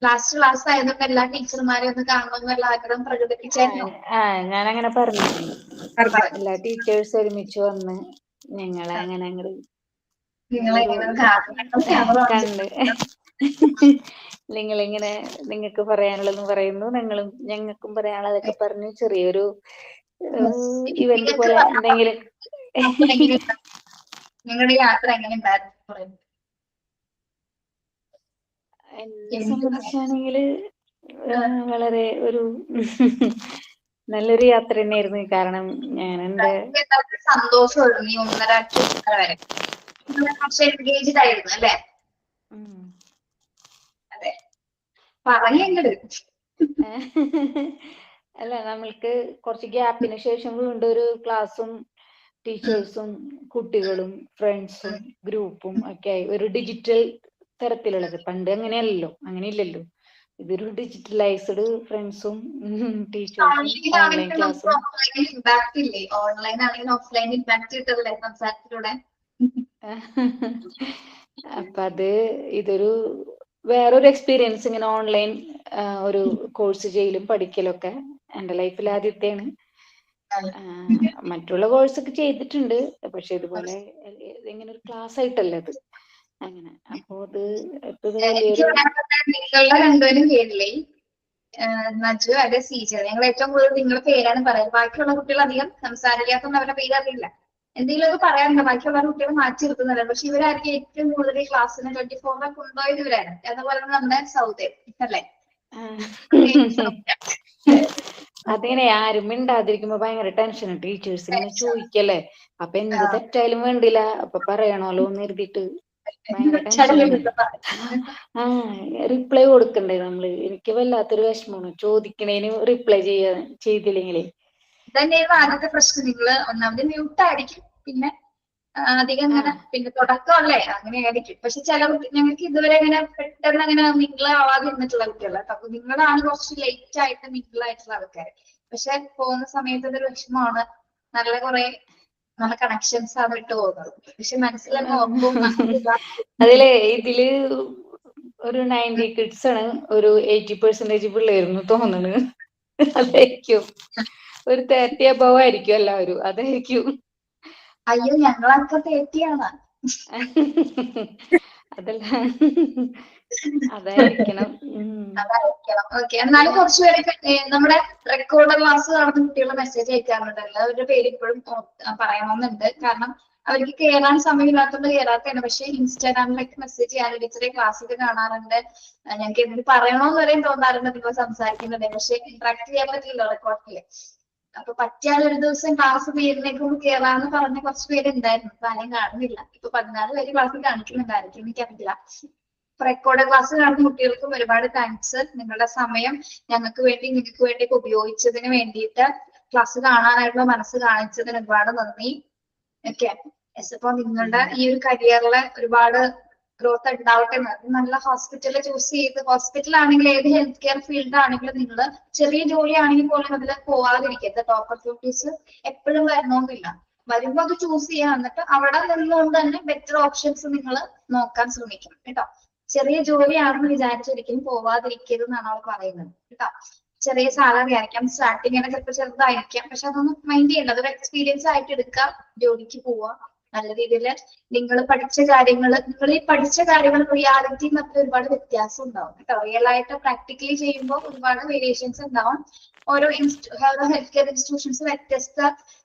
ലാസ്റ്റ് ക്ലാസ് ആയതുകൊണ്ട് എല്ലാ ടീച്ചർമാരെയും ഒന്ന് കാണണമെന്നുള്ള ആഗ്രഹം പ്രകടിപ്പിച്ചായിരുന്നു. ഞാൻ അങ്ങനെ പറഞ്ഞിട്ടുണ്ട്. എല്ലാ ടീച്ചേഴ്സ് ഒരുമിച്ച് വന്ന് ഞങ്ങളെ അങ്ങനെ അങ്ങോട്ട് കണ്ട് നിങ്ങളിങ്ങനെ നിങ്ങൾക്ക് പറയാനുള്ളതെന്ന് പറയുന്നു, ഞങ്ങൾക്കും പറയാനുള്ളതൊക്കെ പറഞ്ഞു ചെറിയൊരു ഇവന്റ് പോലെ എന്തെങ്കിലും. നിങ്ങളുടെ യാത്ര എങ്ങനെ ഉണ്ടായിരുന്നു? എന്നെ സംബന്ധിച്ചാണെങ്കിൽ വളരെ ഒരു നല്ലൊരു യാത്ര തന്നെയായിരുന്നു. കാരണം ഞാൻ എന്റെ സന്തോഷമായിരുന്നു ഈ 1.5 വരെ കുറച്ച് എൻഗേജ്ഡ് ആയിരുന്നു അല്ലെ? അതെ, പറഞ്ഞെങ്കില് അല്ല, നമ്മൾക്ക് കുറച്ച് ഗ്യാപ്പിന് ശേഷം വീണ്ടും ഒരു ക്ലാസ്സും ടീച്ചേഴ്സും കുട്ടികളും ഫ്രണ്ട്സും ഗ്രൂപ്പും ഒക്കെ ആയി ഒരു ഡിജിറ്റൽ തരത്തിലുള്ളത്. പണ്ട് അങ്ങനെയല്ലല്ലോ, അങ്ങനെയില്ലല്ലോ. ഇതൊരു ഡിജിറ്റലൈസ്ഡ് ഫ്രണ്ട്സും ടീച്ചേഴ്സും ഓൺലൈൻ ക്ലാസ്സും. ഇമ്പാക്ട് ഇല്ലേ? ഓൺലൈൻ ആണെങ്കിൽ ഓഫ്ലൈൻ ഇമ്പാക്ട് കിട്ടല്ലേ സംസാരത്തിലൂടെ? അപ്പൊ ഇതൊരു വേറൊരു എക്സ്പീരിയൻസ്, ഇങ്ങനെ ഓൺലൈൻ ഒരു കോഴ്സ് ചെയ്യലും പഠിക്കലൊക്കെ എന്റെ ലൈഫിൽ ആദ്യത്തെയാണ്. മറ്റുള്ള കോഴ്സൊക്കെ ചെയ്തിട്ടുണ്ട്, പക്ഷെ ഇതുപോലെ ഇങ്ങനെ ഒരു ക്ലാസ് ആയിട്ടല്ല അത് അങ്ങനെ. അപ്പൊ നിങ്ങളുടെ രണ്ടുപേരും പേരില്ലേ, നജു അല്ലെ സീജ, ഞങ്ങൾ ഏറ്റവും കൂടുതൽ നിങ്ങളുടെ പേരാണ് പറയുന്നത്. ബാക്കിയുള്ള കുട്ടികൾ അധികം സംസാരിക്കാത്തൊന്നും അവരുടെ പേര് അറിയില്ല. എന്തെങ്കിലും ഒക്കെ പറയാറുണ്ട്, ബാക്കിയുള്ള കുട്ടികൾ മാറ്റി നിർത്തുന്നുണ്ട്. പക്ഷെ ഇവരായിരിക്കും ഏറ്റവും കൂടുതൽ ക്ലാസ്സിന് 24 കൊണ്ടുപോയത് ഇവരാണ്. അതുപോലെ നമ്മുടെ സൗദേ അല്ലേ? അതിങ്ങനെ ആരും മിണ്ടാതിരിക്കുമ്പോ ഭയങ്കര ടെൻഷൻ. ടീച്ചേഴ്സ് ഇങ്ങനെ ചോദിക്കല്ലേ, അപ്പൊ എന്ത് തെറ്റായാലും വേണ്ടില്ല അപ്പൊ പറയണല്ലോ എന്ന് എഴുതിയിട്ട് ഭയങ്കര ടെൻഷൻ. റിപ്ലൈ കൊടുക്കണ്ടേ നമ്മള്? എനിക്ക് വല്ലാത്തൊരു വിഷമമാണ് ചോദിക്കണേന് റിപ്ലൈ ചെയ്തില്ലെങ്കിലേ. ഇതന്നെയായിരുന്നു ആദ്യത്തെ പ്രശ്നം. നിങ്ങള് ഒന്നാമത് മ്യൂട്ട് ആയിരിക്കും, പിന്നെ അധികം അങ്ങനെ പിന്നെ തുടക്കം അല്ലേ അങ്ങനെ ആയിരിക്കും. പക്ഷെ ചില ഞങ്ങൾക്ക് ഇതുവരെ അങ്ങനെ പെട്ടെന്ന് അങ്ങനെ മിങ്കിളാവാതെ നിന്നിട്ടുള്ള കുട്ടികളാണ്. അപ്പൊ നിങ്ങളാണ് കുറച്ച് ലേറ്റ് ആയിട്ട് മിങ്കിളായിട്ടുള്ള ആൾക്കാർ. പക്ഷെ പോകുന്ന സമയത്ത് ഇതൊരു വിഷമമാണ്. നല്ല കണക്ഷൻസ് ആണ് വിട്ടു പോകുന്നത്. പക്ഷെ മനസ്സിലൊക്കെ അതില് ഇതില് ഒരു 90 കിഡ്സ് ആണ്, ഒരു 80% പിള്ളേരുന്നു തോന്നണ്. അതായിരിക്കും ഒരു 30 above ആയിരിക്കും എല്ലാവരും. അതായിരിക്കും. അയ്യോ, ഞങ്ങളൊക്കെ 30 ആണ്. അതല്ല, അതായിരിക്കണം. ഓക്കെ. എന്നാലും കുറച്ചുപേരൊക്കെ നമ്മുടെ റെക്കോർഡ് ക്ലാസ് കാണുന്ന കുട്ടികൾ മെസ്സേജ് അയക്കാറുണ്ടല്ലോ. അവരുടെ പേര് ഇപ്പോഴും പറയണമെന്നുണ്ട്. കാരണം അവർക്ക് കയറാൻ സമയമില്ലാത്തതുകൊണ്ട് കയറാത്തതാണ്. പക്ഷെ ഇൻസ്റ്റാഗ്രാമിലൊക്കെ മെസ്സേജ് ചെയ്യാറുണ്ട്, ടീച്ചറെ ക്ലാസ്സൊക്കെ കാണാറുണ്ട്, ഞങ്ങൾക്ക് എന്തിന് പറയണോന്ന് വരെയും തോന്നാറുണ്ട് നിങ്ങൾ സംസാരിക്കുന്നുണ്ട്. പക്ഷെ ഇന്ററാക്ട് ചെയ്യാൻ പറ്റില്ലല്ലോ റെക്കോർഡില്. അപ്പൊ പറ്റിയാൽ ഒരു ദിവസം ക്ലാസ് തീരുന്നേക്കും കയറാന്ന് പറഞ്ഞ കുറച്ച് പേരുണ്ടായിരുന്നു. ഇപ്പൊ ആരെയും കാണുന്നില്ല. ഇപ്പൊ 14 പേര് ക്ലാസ്സിൽ കാണിക്കുന്നുണ്ടായിരിക്കും, എനിക്കറിയില്ല. റെക്കോർഡ് ക്ലാസ് കാണുന്ന കുട്ടികൾക്കും ഒരുപാട് താങ്ക്സ്. നിങ്ങളുടെ സമയം ഞങ്ങൾക്ക് വേണ്ടി നിങ്ങൾക്ക് വേണ്ടിയൊക്കെ ഉപയോഗിച്ചതിന് വേണ്ടിയിട്ട്, ക്ലാസ് കാണാനായിട്ടുള്ള മനസ്സ് കാണിച്ചതിന് ഒരുപാട് നന്ദി. ഓക്കെ. അപ്പൊ നിങ്ങളുടെ ഈ ഒരു കരിയറില് ഒരുപാട് ഗ്രോത്ത് ഉണ്ടാവട്ടെ. നല്ല ഹോസ്പിറ്റലിൽ ചൂസ് ചെയ്ത്, ഹോസ്പിറ്റൽ ആണെങ്കിൽ ഏത് ഹെൽത്ത് കെയർ ഫീൽഡ് ആണെങ്കിലും നിങ്ങൾ ചെറിയ ജോലി ആണെങ്കിൽ പോലും അതിൽ പോവാതിരിക്കരുത്. ടോപ്പ് ഓപ്പർച്യൂണിറ്റീസ് എപ്പോഴും വരണമെന്നില്ല. വരുമ്പോ അത് ചൂസ് ചെയ്യാൻ, എന്നിട്ട് അവിടെ നിന്നുകൊണ്ട് തന്നെ ബെറ്റർ ഓപ്ഷൻസ് നിങ്ങൾ നോക്കാൻ ശ്രമിക്കണം കേട്ടോ. ചെറിയ ജോലിയാണെന്ന് വിചാരിച്ചൊരിക്കലും പോവാതിരിക്കരുത് എന്നാണ് അവർ പറയുന്നത് കേട്ടോ. ചെറിയ സാലറി ആയിരിക്കാം, സ്റ്റാർട്ടിങ് ഒക്കെ ചിലപ്പോൾ ചെറുതായിരിക്കാം, പക്ഷെ അതൊന്നും മൈൻഡ് ചെയ്യണ്ട. അതൊരു എക്സ്പീരിയൻസ് ആയിട്ട് എടുക്കുക, ജോലിക്ക് പോവുക. നല്ല രീതിയിൽ നിങ്ങൾ പഠിച്ച കാര്യങ്ങൾ റിയാലിറ്റി തമ്മിൽ ഒരുപാട് വ്യത്യാസം ഉണ്ടാവും കേട്ടോ. റിയൽ ആയിട്ട് പ്രാക്ടിക്കലി ചെയ്യുമ്പോൾ ഒരുപാട് വേരിയേഷൻസ് ഉണ്ടാവും. ഓരോ ഹെൽത്ത് കെയർ ഇൻസ്റ്റിറ്റ്യൂഷൻസ് വ്യത്യസ്ത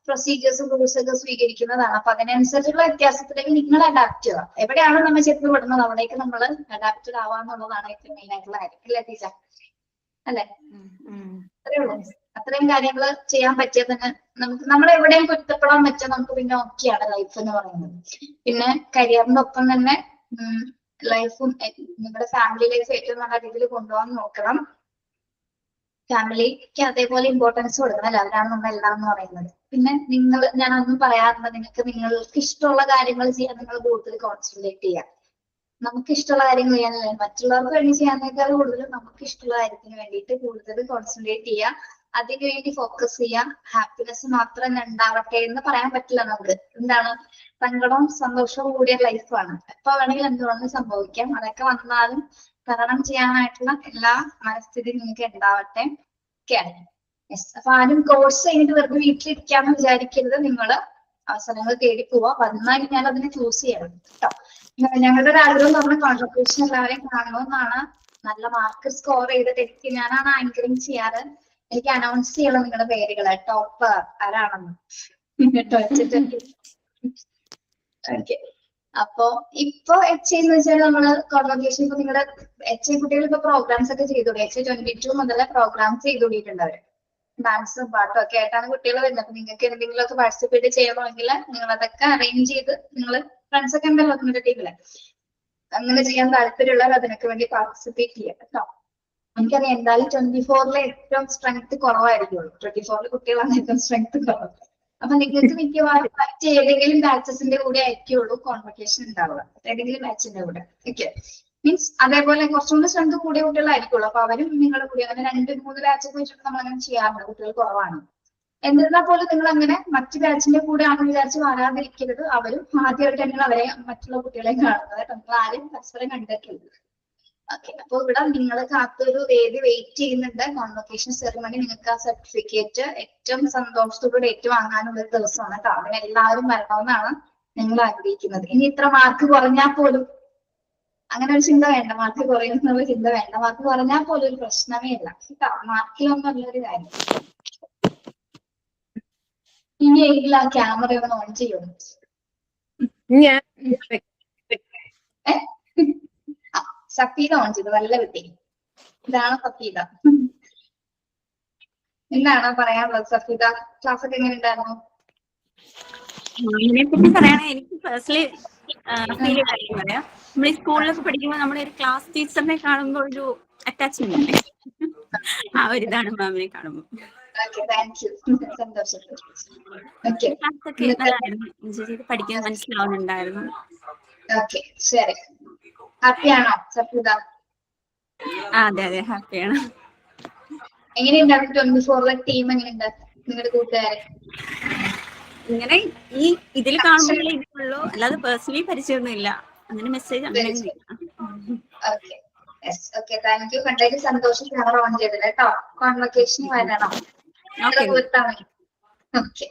പ്രൊസീജിയേഴ്സും റൂൾസ് ഒക്കെ സ്വീകരിക്കുന്നതാണ്. അപ്പൊ അതിനനുസരിച്ചുള്ള വ്യത്യാസത്തിലേക്ക് നിങ്ങൾ അഡാപ്റ്റ് ചെയ്യുക. എവിടെയാണോ നമ്മൾ ചെന്ന് വിടുന്നത് അവിടേക്ക് നമ്മൾ അഡാപ്റ്റഡ് ആവാന്നുള്ളതാണ് ഏറ്റവും മെയിൻ ആയിട്ടുള്ള കാര്യം. അല്ലേ ടീച്ചർ? അല്ലെ? അത്രേ ഉള്ളൂ. അത്രയും കാര്യങ്ങൾ ചെയ്യാൻ പറ്റിയാൽ തന്നെ നമ്മൾ എവിടെയും കുറ്റപ്പെടാൻ പറ്റാൻ നമുക്ക് പിന്നെ ഓക്കെയാണ് ലൈഫ് എന്ന് പറയുന്നത്. പിന്നെ കരിയറിന്റെ ഒപ്പം തന്നെ ലൈഫും നിങ്ങളുടെ ഫാമിലി ലൈഫ് ഏറ്റവും നല്ല രീതിയിൽ കൊണ്ടുപോകാൻ നോക്കണം. ഫാമിലിക്ക് അതേപോലെ ഇമ്പോർട്ടൻസ് കൊടുക്കണം. അവരാണ് നമ്മളെല്ലാം എന്ന് പറയുന്നത്. പിന്നെ ഞാനൊന്നും പറയാറുണ്ട്, നിങ്ങൾക്ക് ഇഷ്ടമുള്ള കാര്യങ്ങൾ ചെയ്യാൻ നിങ്ങൾ കൂടുതൽ കോൺസെൻട്രേറ്റ് ചെയ്യുക. നമുക്ക് ഇഷ്ടമുള്ള കാര്യങ്ങൾ ചെയ്യാനല്ല, മറ്റുള്ളവർക്ക് വേണ്ടി ചെയ്യാനേക്കാൾ കൂടുതൽ നമുക്ക് ഇഷ്ടമുള്ള കാര്യത്തിന് വേണ്ടിയിട്ട് കൂടുതൽ കോൺസെൻട്രേറ്റ് ചെയ്യുക. അതിനു വേണ്ടി ഫോക്കസ് ചെയ്യാം. ഹാപ്പിനെസ് മാത്രം ഉണ്ടാവട്ടെ എന്ന് പറയാൻ പറ്റില്ല നമുക്ക്. എന്താണ്, സങ്കടവും സന്തോഷവും കൂടിയ ലൈഫാണ്. എപ്പോ വേണമെങ്കിലും എന്ത് വേണമെങ്കിലും സംഭവിക്കാം. അതൊക്കെ വന്നാലും തരണം ചെയ്യാനായിട്ടുള്ള എല്ലാ മനസ്ഥിതി നിങ്ങൾക്ക് ഉണ്ടാവട്ടെ. ഓക്കെയാണ്. യെസ്. അപ്പൊ ആരും കോഴ്സ് കഴിഞ്ഞിട്ട് വെറുതെ വീട്ടിലിരിക്കാന്ന് വിചാരിക്കരുത്. നിങ്ങൾ അവസരങ്ങൾ തേടി പോവാ. വന്നാൽ ഞാൻ അതിനെ ചൂസ് ചെയ്യണം കേട്ടോ. ഞങ്ങളുടെ ഒരു ആഗ്രഹം നമ്മുടെ കോൺവെർസേഷൻ എല്ലാവരെയും കാണണമെന്നാണ്. നല്ല മാർക്ക് സ്കോർ ചെയ്തിട്ട് എനിക്ക് ഞാനാണ് ആങ്കറിങ് ചെയ്യാറ്. എനിക്ക് അനൗൺസ് ചെയ്യണം നിങ്ങളുടെ പേരുകള്, ടോപ്പ് ആരാണെന്ന്. ഓക്കെ. അപ്പൊ ഇപ്പൊ HA എന്ന് വെച്ചാൽ നമ്മള് കോൺവെർസേഷൻ ഇപ്പൊ നിങ്ങളുടെ HA കുട്ടികൾ ഇപ്പൊ പ്രോഗ്രാംസ് ഒക്കെ ചെയ്തോളൂ. HA 22 മുതലേ പ്രോഗ്രാംസ് ചെയ്തോളിയിട്ടുണ്ട് അവര്. ഡാൻസും പാട്ടും ഒക്കെ ആയിട്ടാണ് കുട്ടികൾ വരുന്നത്. അപ്പൊ നിങ്ങൾക്ക് എന്തെങ്കിലുമൊക്കെ പാർട്ടിസിപ്പേറ്റ് ചെയ്യണമെങ്കിൽ നിങ്ങൾ അതൊക്കെ അറേഞ്ച് ചെയ്ത് നിങ്ങൾ ഫ്രണ്ട്സ് ഒക്കെ ഉണ്ടല്ലോ നിങ്ങളുടെ ടീമില്, അങ്ങനെ ചെയ്യാൻ താല്പര്യമുള്ളവർ അതിനൊക്കെ വേണ്ടി പാർട്ടിസിപ്പേറ്റ് ചെയ്യാം കേട്ടോ. എനിക്കറിയാം എന്തായാലും 24-ലെ ഏറ്റവും സ്ട്രെങ്ത് കുറവായിരിക്കുള്ളൂ. 24-ലെ കുട്ടികളാണ് ഏറ്റവും സ്ട്രെങ്ത് കുറവ്. അപ്പൊ നിങ്ങൾക്ക് മിക്കവാറും മറ്റ് ഏതെങ്കിലും ബാച്ചസിന്റെ കൂടെ ആയിരിക്കുള്ളൂ കോൺവെക്കേഷൻ ഉണ്ടാവുക, ഏതെങ്കിലും ബാച്ചിന്റെ കൂടെ. ഓക്കെ. മീൻസ് അതേപോലെ കുറച്ചുകൂടി സ്ട്രെങ്ത് കൂടിയ കുട്ടികളായിരിക്കുള്ളൂ. അപ്പൊ അവരും നിങ്ങളുടെ കൂടി അങ്ങനെ 2-3 ബാച്ചൊക്കെ വെച്ചിട്ട് നമ്മൾ അങ്ങനെ ചെയ്യാറുണ്ട്. കുട്ടികൾ കുറവാണ്. എന്നിരുന്നാൽ പോലും നിങ്ങൾ അങ്ങനെ മറ്റ് ബാച്ചിന്റെ കൂടെ ആണെന്ന് വിചാരിച്ച് വരാതിരിക്കരുത്. അവരും ആദ്യമായിട്ട് തന്നെ അവരെ മറ്റുള്ള കുട്ടികളെ കാണുന്നത്. നിങ്ങൾ ആരും പരസ്പരം കണ്ടിട്ടില്ല. ഓക്കെ. അപ്പൊ ഇവിടെ നിങ്ങൾ കാത്തൊരു വേദി വെയിറ്റ് ചെയ്യുന്നുണ്ട്. കോൺവെക്കേഷൻ സെറിമണി നിങ്ങൾക്ക് ആ സർട്ടിഫിക്കറ്റ് ഏറ്റവും സന്തോഷത്തോടെ ഏറ്റുവാങ്ങാനുള്ള ഒരു ദിവസമാണ് കേട്ടോ. അതിന് എല്ലാവരും വരണമെന്നാണ് നിങ്ങൾ ആഗ്രഹിക്കുന്നത്. ഇനി ഇത്ര മാർക്ക് കുറഞ്ഞാൽ പോലും അങ്ങനെ ഒരു ചിന്ത വേണ്ട. മാർക്ക് കുറയുന്നുള്ള ചിന്ത വേണ്ട. മാർക്ക് കുറഞ്ഞാൽ പോലും ഒരു പ്രശ്നമേ ഇല്ല കേട്ടോ. മാർക്കിലൊന്നുമുള്ളൊരു കാര്യം. ഇനിയെങ്കിലും ആ ക്യാമറ ഒന്ന് ഓൺ ചെയ്യും. ഞാൻ സഫീദ ഓൺ ചെയ്തു. നല്ല കുട്ടി. ഇതാണ് സഫീദ. എന്താണ് പറയാനുള്ളത് സഫീദ? ക്ലാസ് ഒക്കെ എങ്ങനെ ഉണ്ടായിരുന്നു? ഇതിനെ പറ്റി പറയുകയാണെങ്കിൽ എനിക്ക് പേഴ്സണലി ഫീൽ ചെയ്ത പറയാം. നമ്മൾ ഈ സ്കൂളിലൊക്കെ പഠിക്കുമ്പോൾ നമ്മുടെ ഒരു ക്ലാസ് ടീച്ചറിനെ കാണുമ്പോൾ ഒരു അറ്റാച്ച്മെന്റ് ഉണ്ട്. ആ ഒരു ഇതാണ് മാമിനെ കാണുമ്പോൾ. ക്ലാസ്സൊക്കെ നല്ലതായിരുന്നു. എൻജോയ് ചെയ്ത് പഠിക്കാൻ മനസ്സിലാവുന്നുണ്ടായിരുന്നു. ഓക്കെ, ശരി. ഹാപ്പിയാണോ സഫീദ? അതെ അതെ, ഹാപ്പിയാണ്. എങ്ങനെയുണ്ടായിരുന്നു 24-ലെ ടീം? എങ്ങനെയുണ്ട് നിങ്ങളുടെ കൂട്ടുകാരെ? ഇങ്ങനെ ഈ ഇതിൽ കാണുമ്പോഴേ ഇതുള്ളൂ, അല്ലാതെ പേഴ്സണലി പരിചയമൊന്നും ഇല്ല. അങ്ങനെ മെസ്സേജ് അങ്ങനെ okay. Yes. Okay, thank you. കണ്ടതിൽ സന്തോഷം. ക്യാമറ ഓൺ ചെയ്തില്ല കേട്ടോ. കോൺവെക്കേഷന് വരണം. ഓക്കെ.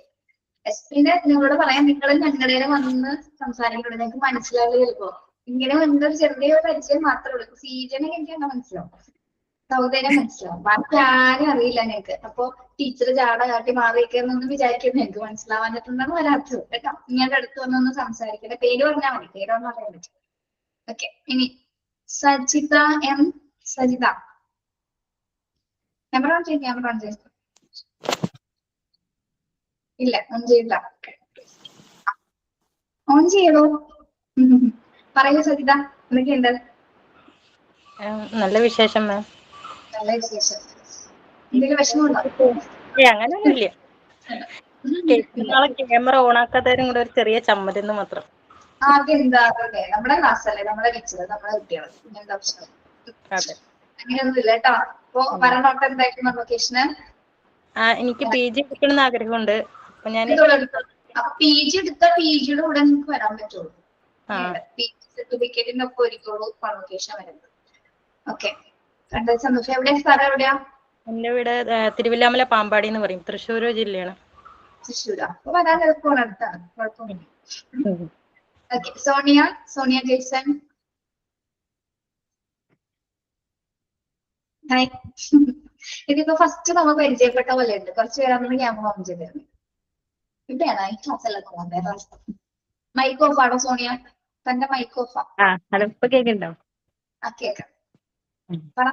യെസ്. പിന്നെ നിങ്ങളോട് പറയാം, നിങ്ങൾ ഞങ്ങളുടെ വന്ന് സംസാരിക്കുന്നത് ഞങ്ങൾക്ക് മനസ്സിലാവില്ല. ചിലപ്പോ ഇങ്ങനെ വന്നൊരു ചെറിയൊരു പരിചയം മാത്രമേ ഉള്ളൂ. സീജനെ എനിക്ക് അങ്ങനെ മനസ്സിലാവും, സൗദനെ മനസ്സിലാവും, ബാക്കി ആരും അറിയില്ല ഞങ്ങൾക്ക്. അപ്പൊ ടീച്ചർ ജാട കാട്ടി മാറിയിരിക്കുന്നൊന്നും വിചാരിക്കുന്നത് ഞങ്ങൾക്ക് മനസ്സിലാവാഞ്ഞിട്ടുണ്ടെന്ന് വരാത്തത് കേട്ടോ. ഇങ്ങനെ അടുത്ത് വന്നൊന്ന് സംസാരിക്കട്ടെ. പേര് പറഞ്ഞാൽ മതി, പേരൊന്നും അറിയാൻ പറ്റും. ഓക്കെ. ഇനി Sajitha M. Sajitha, camera on ചെയ്യും. ക്യാമറ ഓൺ ചെയ്യും. ഇല്ല, ഓൺ ചെയ്യില്ല. ഓൺ ചെയ്യണോ? പറയൂ സജിത, എന്തൊക്കെയുണ്ട്? നല്ല വിശേഷം മാം. നല്ല വിശേഷം. എന്തെങ്കിലും വിഷമമുണ്ടോ? അങ്ങനെയൊന്നുമില്ല. നാളെ ക്യാമറ ഓണാക്കാത്തവരും കൂടെ ഒരു ചെറിയ ചമ്മലെന്ന് മാത്രം. അതെന്താ? അതെ, നമ്മുടെ ക്ലാസ് അല്ലേ, നമ്മുടെ ടീച്ചർ, നമ്മുടെ കുട്ടികൾ. എന്താ പ്രശ്നം? അങ്ങനെയൊന്നുമില്ല കേട്ടോ. അപ്പൊ വരണോട്ട് എന്തായിരുന്നു ലൊക്കേഷന്? എനിക്ക് PG എടുക്കണമെന്ന് ആഗ്രഹമുണ്ട്. അപ്പൊ ഞാൻ PG എടുത്ത PGയുടെ കൂടെ നിങ്ങൾക്ക് വരാൻ പറ്റുള്ളൂ. PG സർട്ടിഫിക്കറ്റിന്റെ ഒപ്പം ഒരിക്കലും കോൺവെക്കേഷൻ വരുന്നത്. ഓക്കെ, കണ്ടത് സന്തോഷം. എവിടെയാ സ്ഥലം? എവിടെയാ? എന്റെ വീട് തിരുവല്ലാമല പാമ്പാടി എന്ന് പറയും, തൃശ്ശൂർ ജില്ലയാണ്. തൃശ്ശൂരാ? അപ്പൊ വരാൻ എളുപ്പമാണ്, അടുത്താണ്, കുഴപ്പമൊന്നുമില്ല. ഓക്കെ. സോണിയ ജെയ്സൺ. ഹായ്. ഇതിപ്പോ ഫസ്റ്റ് നമ്മൾ പരിചയപ്പെട്ട പോലെ ഉണ്ട്. കുറച്ച് പേരാണ് ക്യാമറ ഓൺ ചെയ്തിരുന്നത്. ഇവിടെയാണ് ഈ ക്ലാസ് എല്ലാം. മൈക്ക് ഓഫ് ആണോ സോണിയ? തന്റെ മൈക്ക് ഓഫ് ആ? ഇപ്പൊ കേൾക്കുന്നുണ്ടോ? കേൾക്കാം. പറ.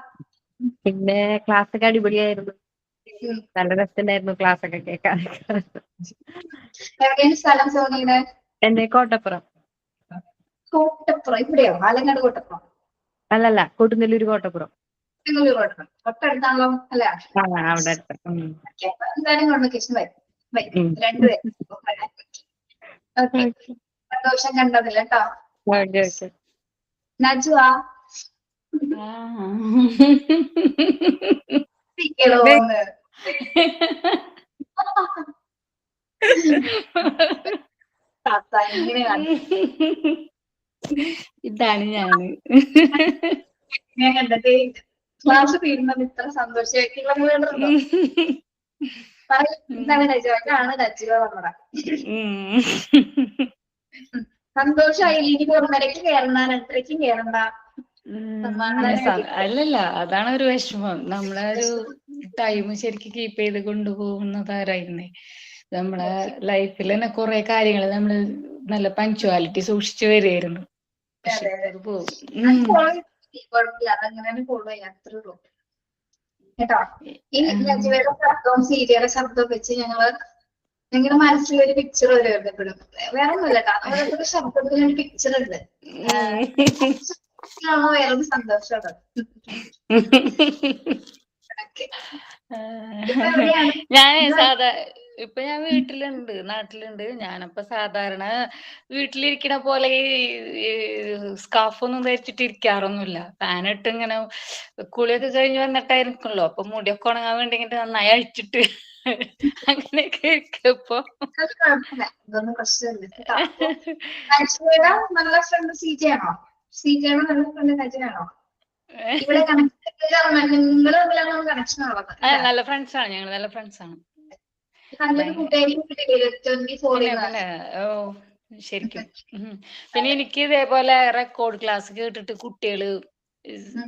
പിന്നെ ക്ലാസ് ഒക്കെ അടിപൊളിയായിരുന്നു. നല്ല രസമുണ്ടായിരുന്നു ക്ലാസ് ഒക്കെ കേൾക്കാൻ. എവിടെയാണ് സ്ഥലം സോണിയുടെ? എന്റെ കോട്ടപ്പുറം. കോട്ടപ്പുറം ഇവിടെയോ? ആലങ്ങാട് കോട്ടപ്പുറം? അല്ലല്ല, കൊടുങ്ങല്ലൂര് കോട്ടപ്പുറം. കോട്ടപ്പുറം തൊട്ടടുത്താണല്ലോ അല്ലേ? അവിടെ അടുത്ത്. എന്തായാലും കോൺവെക്കേഷൻ വരും. രണ്ടുപേരും. ഓക്കെ, സന്തോഷം കണ്ടതില്ല കേട്ടോ. നജുവാ? ഇതാണ് ഞാന്. ഞാൻ കണ്ടിട്ടേ ക്ലാസ് തീരുന്നത് ഇത്ര സന്തോഷമായിട്ടുള്ള വീടുണ്ടോ പറയും. എന്താണ് രജുവാണ് രജുവ നമ്മുടെ സന്തോഷമായി. ഇനി 1:30 കയറണ്ട, 2:30 കയറണ്ട. അല്ലല്ല, അതാണ് ഒരു വിഷമം. നമ്മളെ ഒരു ടൈം ശരിക്കും കീപ്പ് ചെയ്ത് കൊണ്ടുപോകുന്നതാരായിരുന്നേ. നമ്മളെ ലൈഫിൽ തന്നെ കുറെ കാര്യങ്ങൾ നമ്മള് നല്ല പഞ്ച്വാലിറ്റി സൂക്ഷിച്ചു വരികയായിരുന്നു. പക്ഷെ അത് പോകും. കുഴപ്പമില്ല, അതങ്ങനെ ഫോളോ ചെയ്യാം, അത്രേ ഉള്ളൂ കേട്ടോ. ഈ രജുവയുടെ ശബ്ദവും സീരിയയുടെ ശബ്ദവും വെച്ച് ഞങ്ങളുടെ മനസ്സിലൊരു പിക്ചർ വരുമായിരുന്നു എപ്പോഴും. വേറെ ഒന്നുമില്ല കേട്ടോ, അവരുടെ ശബ്ദത്തിൽ ഒരു പിക്ചർ ഉണ്ട്. വേറൊരു സന്തോഷമാണ്. ഇപ്പൊ ഞാൻ വീട്ടിലുണ്ട്, നാട്ടിലുണ്ട്. ഞാനപ്പോ സാധാരണ വീട്ടിലിരിക്കണ പോലെ ഈ സ്കാർഫ് ഒന്നും ധരിച്ചിട്ട് ഇരിക്കാറൊന്നുമില്ല. ഫാനിട്ട് ഇങ്ങനെ കുളിയൊക്കെ കഴിഞ്ഞ് വന്നിട്ടായിരിക്കുമല്ലോ, അപ്പൊ മുടിയൊക്കെ ഉണങ്ങാൻ വേണ്ടി ഇങ്ങനെ നന്നായി അഴിച്ചിട്ട് അങ്ങനെയൊക്കെ ഇരിക്കപ്പോ. ഇതൊന്നും പ്രശ്നമില്ല. നല്ല ഫ്രണ്ട് സീജയാണോ? സീജയാണോ നല്ല ഫ്രണ്ട് രജനാണോ? ഇവിടെ നിങ്ങൾ തമ്മിലാണ് കണക്ഷൻ ഉള്ളത്. നല്ല ഫ്രണ്ട്സ് ആണ്, ഞങ്ങൾ നല്ല ഫ്രണ്ട്സ് ആണ്. ശരിക്കും. പിന്നെ എനിക്ക് ഇതേപോലെ റെക്കോർഡ് ക്ലാസ് കേട്ടിട്ട് കുട്ടികള്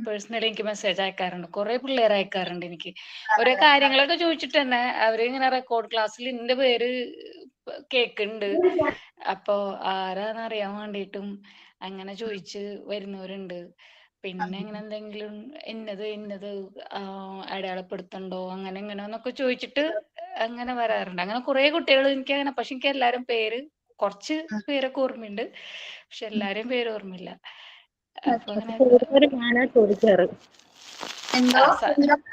പേഴ്സണലി എനിക്ക് മെസ്സേജ് അയക്കാറുണ്ട്. കുറെ പിള്ളേർ അയക്കാറുണ്ട് എനിക്ക് ഓരോ കാര്യങ്ങളൊക്കെ ചോദിച്ചിട്ട് തന്നെ. അവര് ഇങ്ങനെ റെക്കോർഡ് ക്ലാസ്സിൽ എന്റെ പേര് കേക്കുന്നുണ്ട്, അപ്പൊ ആരാന്ന് അറിയാൻ വേണ്ടിയിട്ടും അങ്ങനെ ചോദിച്ച് വരുന്നവരുണ്ട്. പിന്നെ ഇങ്ങനെ എന്തെങ്കിലും ഇന്നത് അടയാളപ്പെടുത്തണ്ടോ അങ്ങനെ ഇങ്ങനെന്നൊക്കെ ചോദിച്ചിട്ട് അങ്ങനെ വരാറുണ്ട്. അങ്ങനെ കുറെ കുട്ടികൾ എനിക്ക് അങ്ങനെ. പക്ഷെ എനിക്ക് എല്ലാരും പേര്, കുറച്ച് പേരൊക്കെ ഓർമ്മയുണ്ട്, പക്ഷെ എല്ലാരെയും പേര് ഓർമ്മയില്ല. അപ്പൊ അങ്ങനെ കൂടുതലും ഞാനാ ചോദിക്കാറ്.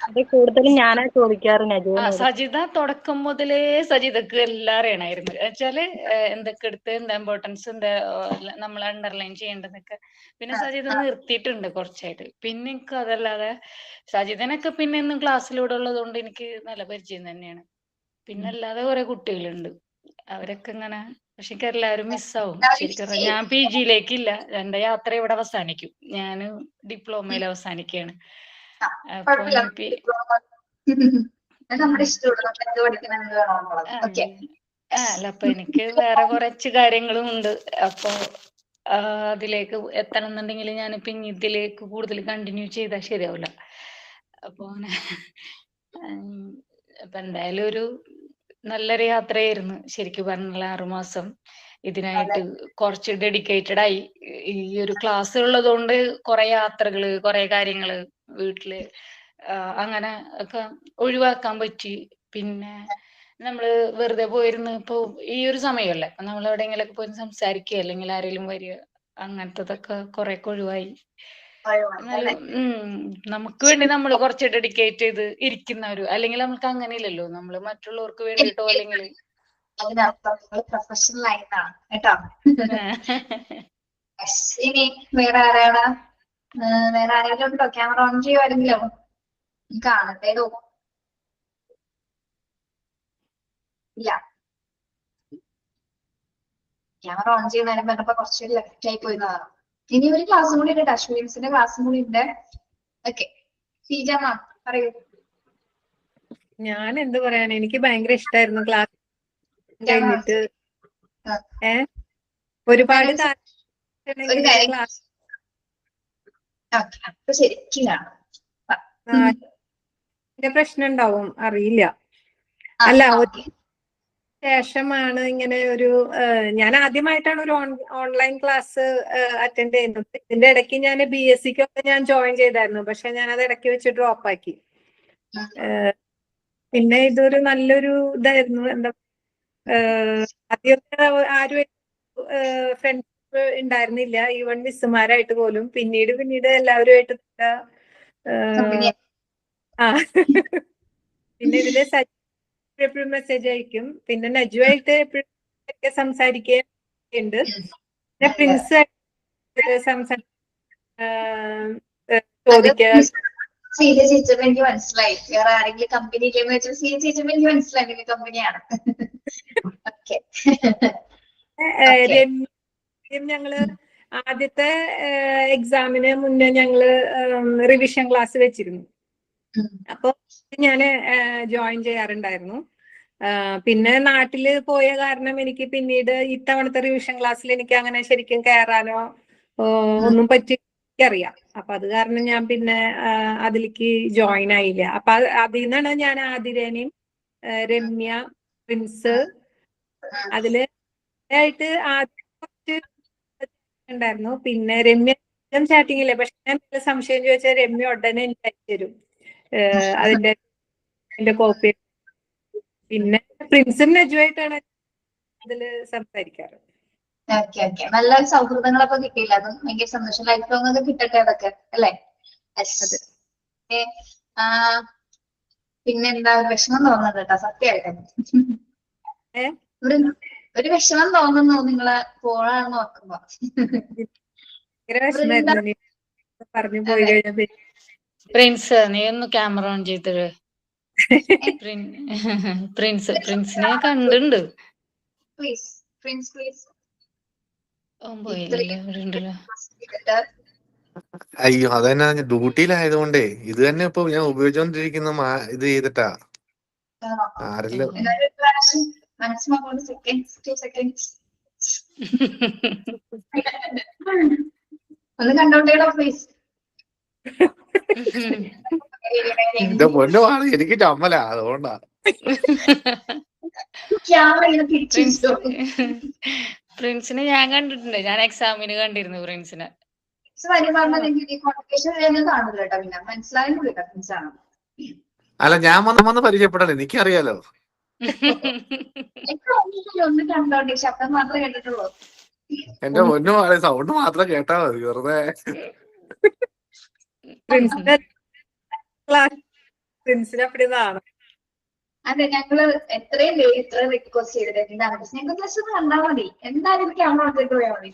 അത് കൂടുതലും ഞാനാ ചോദിക്കാറ് നജുവിനോട്. സജിത തുടക്കം മുതലേ സജിതക്ക് എല്ലാം അറിയണമായിരുന്നു. വെച്ചാല് എന്തൊക്കെ എടുത്ത് എന്താ ഇമ്പോർട്ടൻസ്, എന്താ നമ്മൾ അണ്ടർലൈൻ ചെയ്യേണ്ടതൊക്കെ. പിന്നെ സജിത നിർത്തിയിട്ടുണ്ട് കുറച്ചായിട്ട്. പിന്നെ എനിക്ക് അതല്ലാതെ സജിതനൊക്കെ പിന്നെ ഇന്നും ക്ലാസ്സിലൂടെ ഉള്ളത് കൊണ്ട് എനിക്ക് നല്ല പരിചയം തന്നെയാണ്. പിന്നെ അല്ലാതെ കുറെ കുട്ടികളുണ്ട്, അവരൊക്കെ ഇങ്ങനെ. പക്ഷെ എനിക്ക് എല്ലാവരും മിസ്സാവും ശരിക്കും. ഞാൻ PG യിലേക്കില്ല, എന്റെ യാത്ര ഇവിടെ അവസാനിക്കും. ഞാൻ ഡിപ്ലോമയിൽ അവസാനിക്കുകയാണ്. അപ്പൊ അല്ല, അപ്പൊ എനിക്ക് വേറെ കുറച്ച് കാര്യങ്ങളും ഉണ്ട്. അപ്പൊ അതിലേക്ക് എത്തണം എന്നുണ്ടെങ്കിൽ ഞാൻ പിന്നെ ഇതിലേക്ക് കൂടുതൽ കണ്ടിന്യൂ ചെയ്താൽ ശരിയാവില്ല. അപ്പൊ അപ്പൊ എന്തായാലും ഒരു നല്ലൊരു യാത്രയായിരുന്നു ശരിക്കും പറഞ്ഞാൽ. 6 മാസം ഇതിനായിട്ട് കുറച്ച് ഡെഡിക്കേറ്റഡ് ആയി. ഈ ഒരു ക്ലാസ് ഉള്ളത് കൊണ്ട് കുറെ യാത്രകള്, കുറെ കാര്യങ്ങള് വീട്ടില് അങ്ങനെ ഒക്കെ ഒഴിവാക്കാൻ പറ്റി. പിന്നെ നമ്മള് വെറുതെ പോയിരുന്ന് ഇപ്പൊ ഈ ഒരു സമയമല്ലേ, അപ്പൊ നമ്മൾ എവിടെയെങ്കിലൊക്കെ പോയി സംസാരിക്കുക, അല്ലെങ്കിൽ ആരെങ്കിലും വരിക, അങ്ങനത്തതൊക്കെ കുറെ ഒഴിവായി. നമുക്ക് വേണ്ടി നമ്മൾ കുറച്ച് ഡെഡിക്കേറ്റ് ചെയ്ത് ഇരിക്കുന്നവര്, അല്ലെങ്കിൽ നമുക്ക് അങ്ങനെ ഇല്ലല്ലോ, നമ്മള് മറ്റുള്ളവർക്ക് വേണ്ടിയിട്ടോ അല്ലെങ്കിൽ അതിനർത്ഥം പ്രൊഫഷണൽ ആയിട്ടാണ് കേട്ടോ. ഇനി വേറെ ആരാണ്? വേറെ ആരെങ്കിലും ഉണ്ടോ? ക്യാമറ ഓൺ ചെയ്യുമായിരുന്നല്ലോ, കാണട്ടേതോ. ഇല്ല, ക്യാമറ ഓൺ ചെയ്യുന്നതിന് പറഞ്ഞപ്പോ കുറച്ച് ലെഫ്റ്റ് ആയി പോയതാണ്. ഇനി ഒരു ക്ലാസ്സും കൂടി ഉണ്ട്, അശ്വിൻസിന്റെ ക്ലാസ്സും കൂടി ഉണ്ട്. ഓക്കെ, സീജ മാം പറയൂ. ഞാൻ എന്ത് പറയാൻ, എനിക്ക് ഭയങ്കര ഇഷ്ടമായിരുന്നു ക്ലാസ് കഴിഞ്ഞിട്ട്. ഒരുപാട് ക്ലാസ് പ്രശ്നം ഉണ്ടാവും, അറിയില്ല. അല്ല, ശേഷമാണ് ഇങ്ങനെ ഒരു ഞാൻ ആദ്യമായിട്ടാണ് ഒരു ഓൺലൈൻ ക്ലാസ് അറ്റൻഡ് ചെയ്യുന്നത്. ഇതിന്റെ ഇടയ്ക്ക് ഞാൻ BSc-ക്കൊക്കെ ഞാൻ ജോയിൻ ചെയ്തായിരുന്നു, പക്ഷെ ഞാൻ അത് ഇടയ്ക്ക് വെച്ച് ഡ്രോപ്പ് ആക്കി. പിന്നെ ഇതൊരു നല്ലൊരു ഇതായിരുന്നു. എന്താ ആദ്യമൊക്കെ ആരും ഫ്രണ്ട്ഷിപ്പ് ഉണ്ടായിരുന്നില്ല, ഈവൻ മിസ്സുമാരായിട്ട് പോലും. പിന്നീട് എല്ലാവരുമായിട്ട് പിന്നെ ഇതില് എപ്പോഴും മെസ്സേജ് അയക്കും. പിന്നെ നജുവായിട്ട് എപ്പോഴും സംസാരിക്കുന്നുണ്ട്. പിന്നെ പ്രിൻസ് ചോദിക്കുക. സീരിയ ചേച്ചപ്പോ എനിക്ക് മനസ്സിലായി, വേറെ ആരെങ്കിലും കമ്പനി ഇല്ലെന്ന് വെച്ചാൽ സീരിയ ചേച്ചപ്പോ എനിക്ക് മനസ്സിലായി കമ്പനിയാണ്. ഞങ്ങള് ആദ്യത്തെ എക്സാമിന് മുന്നേ ഞങ്ങള് റിവിഷൻ ക്ലാസ് വെച്ചിരുന്നു. അപ്പൊ ഞാന് ജോയിൻ ചെയ്യാറുണ്ടായിരുന്നു. പിന്നെ നാട്ടില് പോയ കാരണം എനിക്ക് പിന്നീട് ഇത്തവണത്തെ റിവിഷൻ ക്ലാസ്സിൽ എനിക്ക് അങ്ങനെ ശരിക്കും കയറാനോ ഒന്നും അറിയാം. അപ്പൊ അത് കാരണം ഞാൻ പിന്നെ അതിലേക്ക് ജോയിൻ ആയില്ല. അപ്പൊ അതിൽ നിന്നാണ് ഞാൻ ആതിരേനെയും രമ്യ, പ്രിൻസ്, അതില് ആയിട്ട് ആദ്യം കുറച്ച് ഉണ്ടായിരുന്നു. പിന്നെ രമ്യ ചാറ്റിംഗ് ഇല്ല. പക്ഷെ ഞാൻ സംശയം ചോദിച്ചാൽ രമ്യ ഉടനെ എനിക്ക് അയച്ചു തരും അതിന്റെ കോപ്പി. പിന്നെ പ്രിൻസും നജുവായിട്ടാണ് അതില് സംസാരിക്കാറ്. ഓക്കെ ഓക്കെ, നല്ല സൗഹൃദങ്ങളൊക്കെ കിട്ടിയില്ല, അതും ഭയങ്കര സന്തോഷം. ലൈഫ് ലോങ് ഒക്കെ കിട്ടട്ടെ അതൊക്കെ അല്ലേ. പിന്നെന്താ, ഒരു വിഷമം തോന്നുന്നത് കേട്ടോ സത്യമായിട്ട്. ഒരു വിഷമം തോന്നുന്നു നിങ്ങളെ പോളാണ് നോക്കുമ്പോ. പറഞ്ഞു പോയി കഴിഞ്ഞ പ്രിൻസ് നീ ഒന്ന് ക്യാമറ ഓൺ ചെയ്തത്. പ്രിൻസിനെ കണ്ടുണ്ട്. Please Prince please. പോയില്ലല്ലോ, ഇവിടെ ഉണ്ടല്ലോ. അയ്യോ അതെന്നാ ഡ്യൂട്ടിയിലായതുകൊണ്ടേ ഇത് തന്നെ ഇപ്പൊ ഞാൻ ഉപയോഗിച്ചോണ്ടിരിക്കുന്ന ഇത് ചെയ്തിട്ടാ ആരെല്ലാം ഒന്ന് കണ്ടോട്ടേടോ പ്ലീസ്. എന്റെ പൊന്നുമാണ്, എനിക്ക് ചമ്മല, അതുകൊണ്ടാ. പ്രിൻസിനെ ഞാൻ കണ്ടിട്ടുണ്ട്. ഞാൻ എക്സാമിന് കണ്ടിരുന്നു പ്രിൻസിനെ. കാണൂല കേട്ടോ, പിന്നെ മനസ്സിലായില്ല പ്രിൻസ് ആണ്. അല്ല ഞാൻ വന്ന് പരിചയപ്പെടണേ, എനിക്കറിയാലോ. ഒന്ന് കണ്ടോട്ടെ, ശബ്ദം മാത്രമേ കേട്ടിട്ടുള്ളൂ. എന്റെ പൊന്നുമാണ്, സൗണ്ട് മാത്രം കേട്ടാ മതി വെറുതെ. പ്രിൻസിന് അപ്പടിതാണ്. അതെ, ഞങ്ങള് എത്രയും പേര് ഇത്ര റിക്വസ്റ്റ് ചെയ്തിട്ടുണ്ടാണ്. പക്ഷെ ഞങ്ങൾക്ക് ജസ്റ്റ് ഒന്ന് കണ്ടാൽ മതി, എന്തായാലും ക്യാമറ എടുത്തിട്ട് പോയാൽ മതി.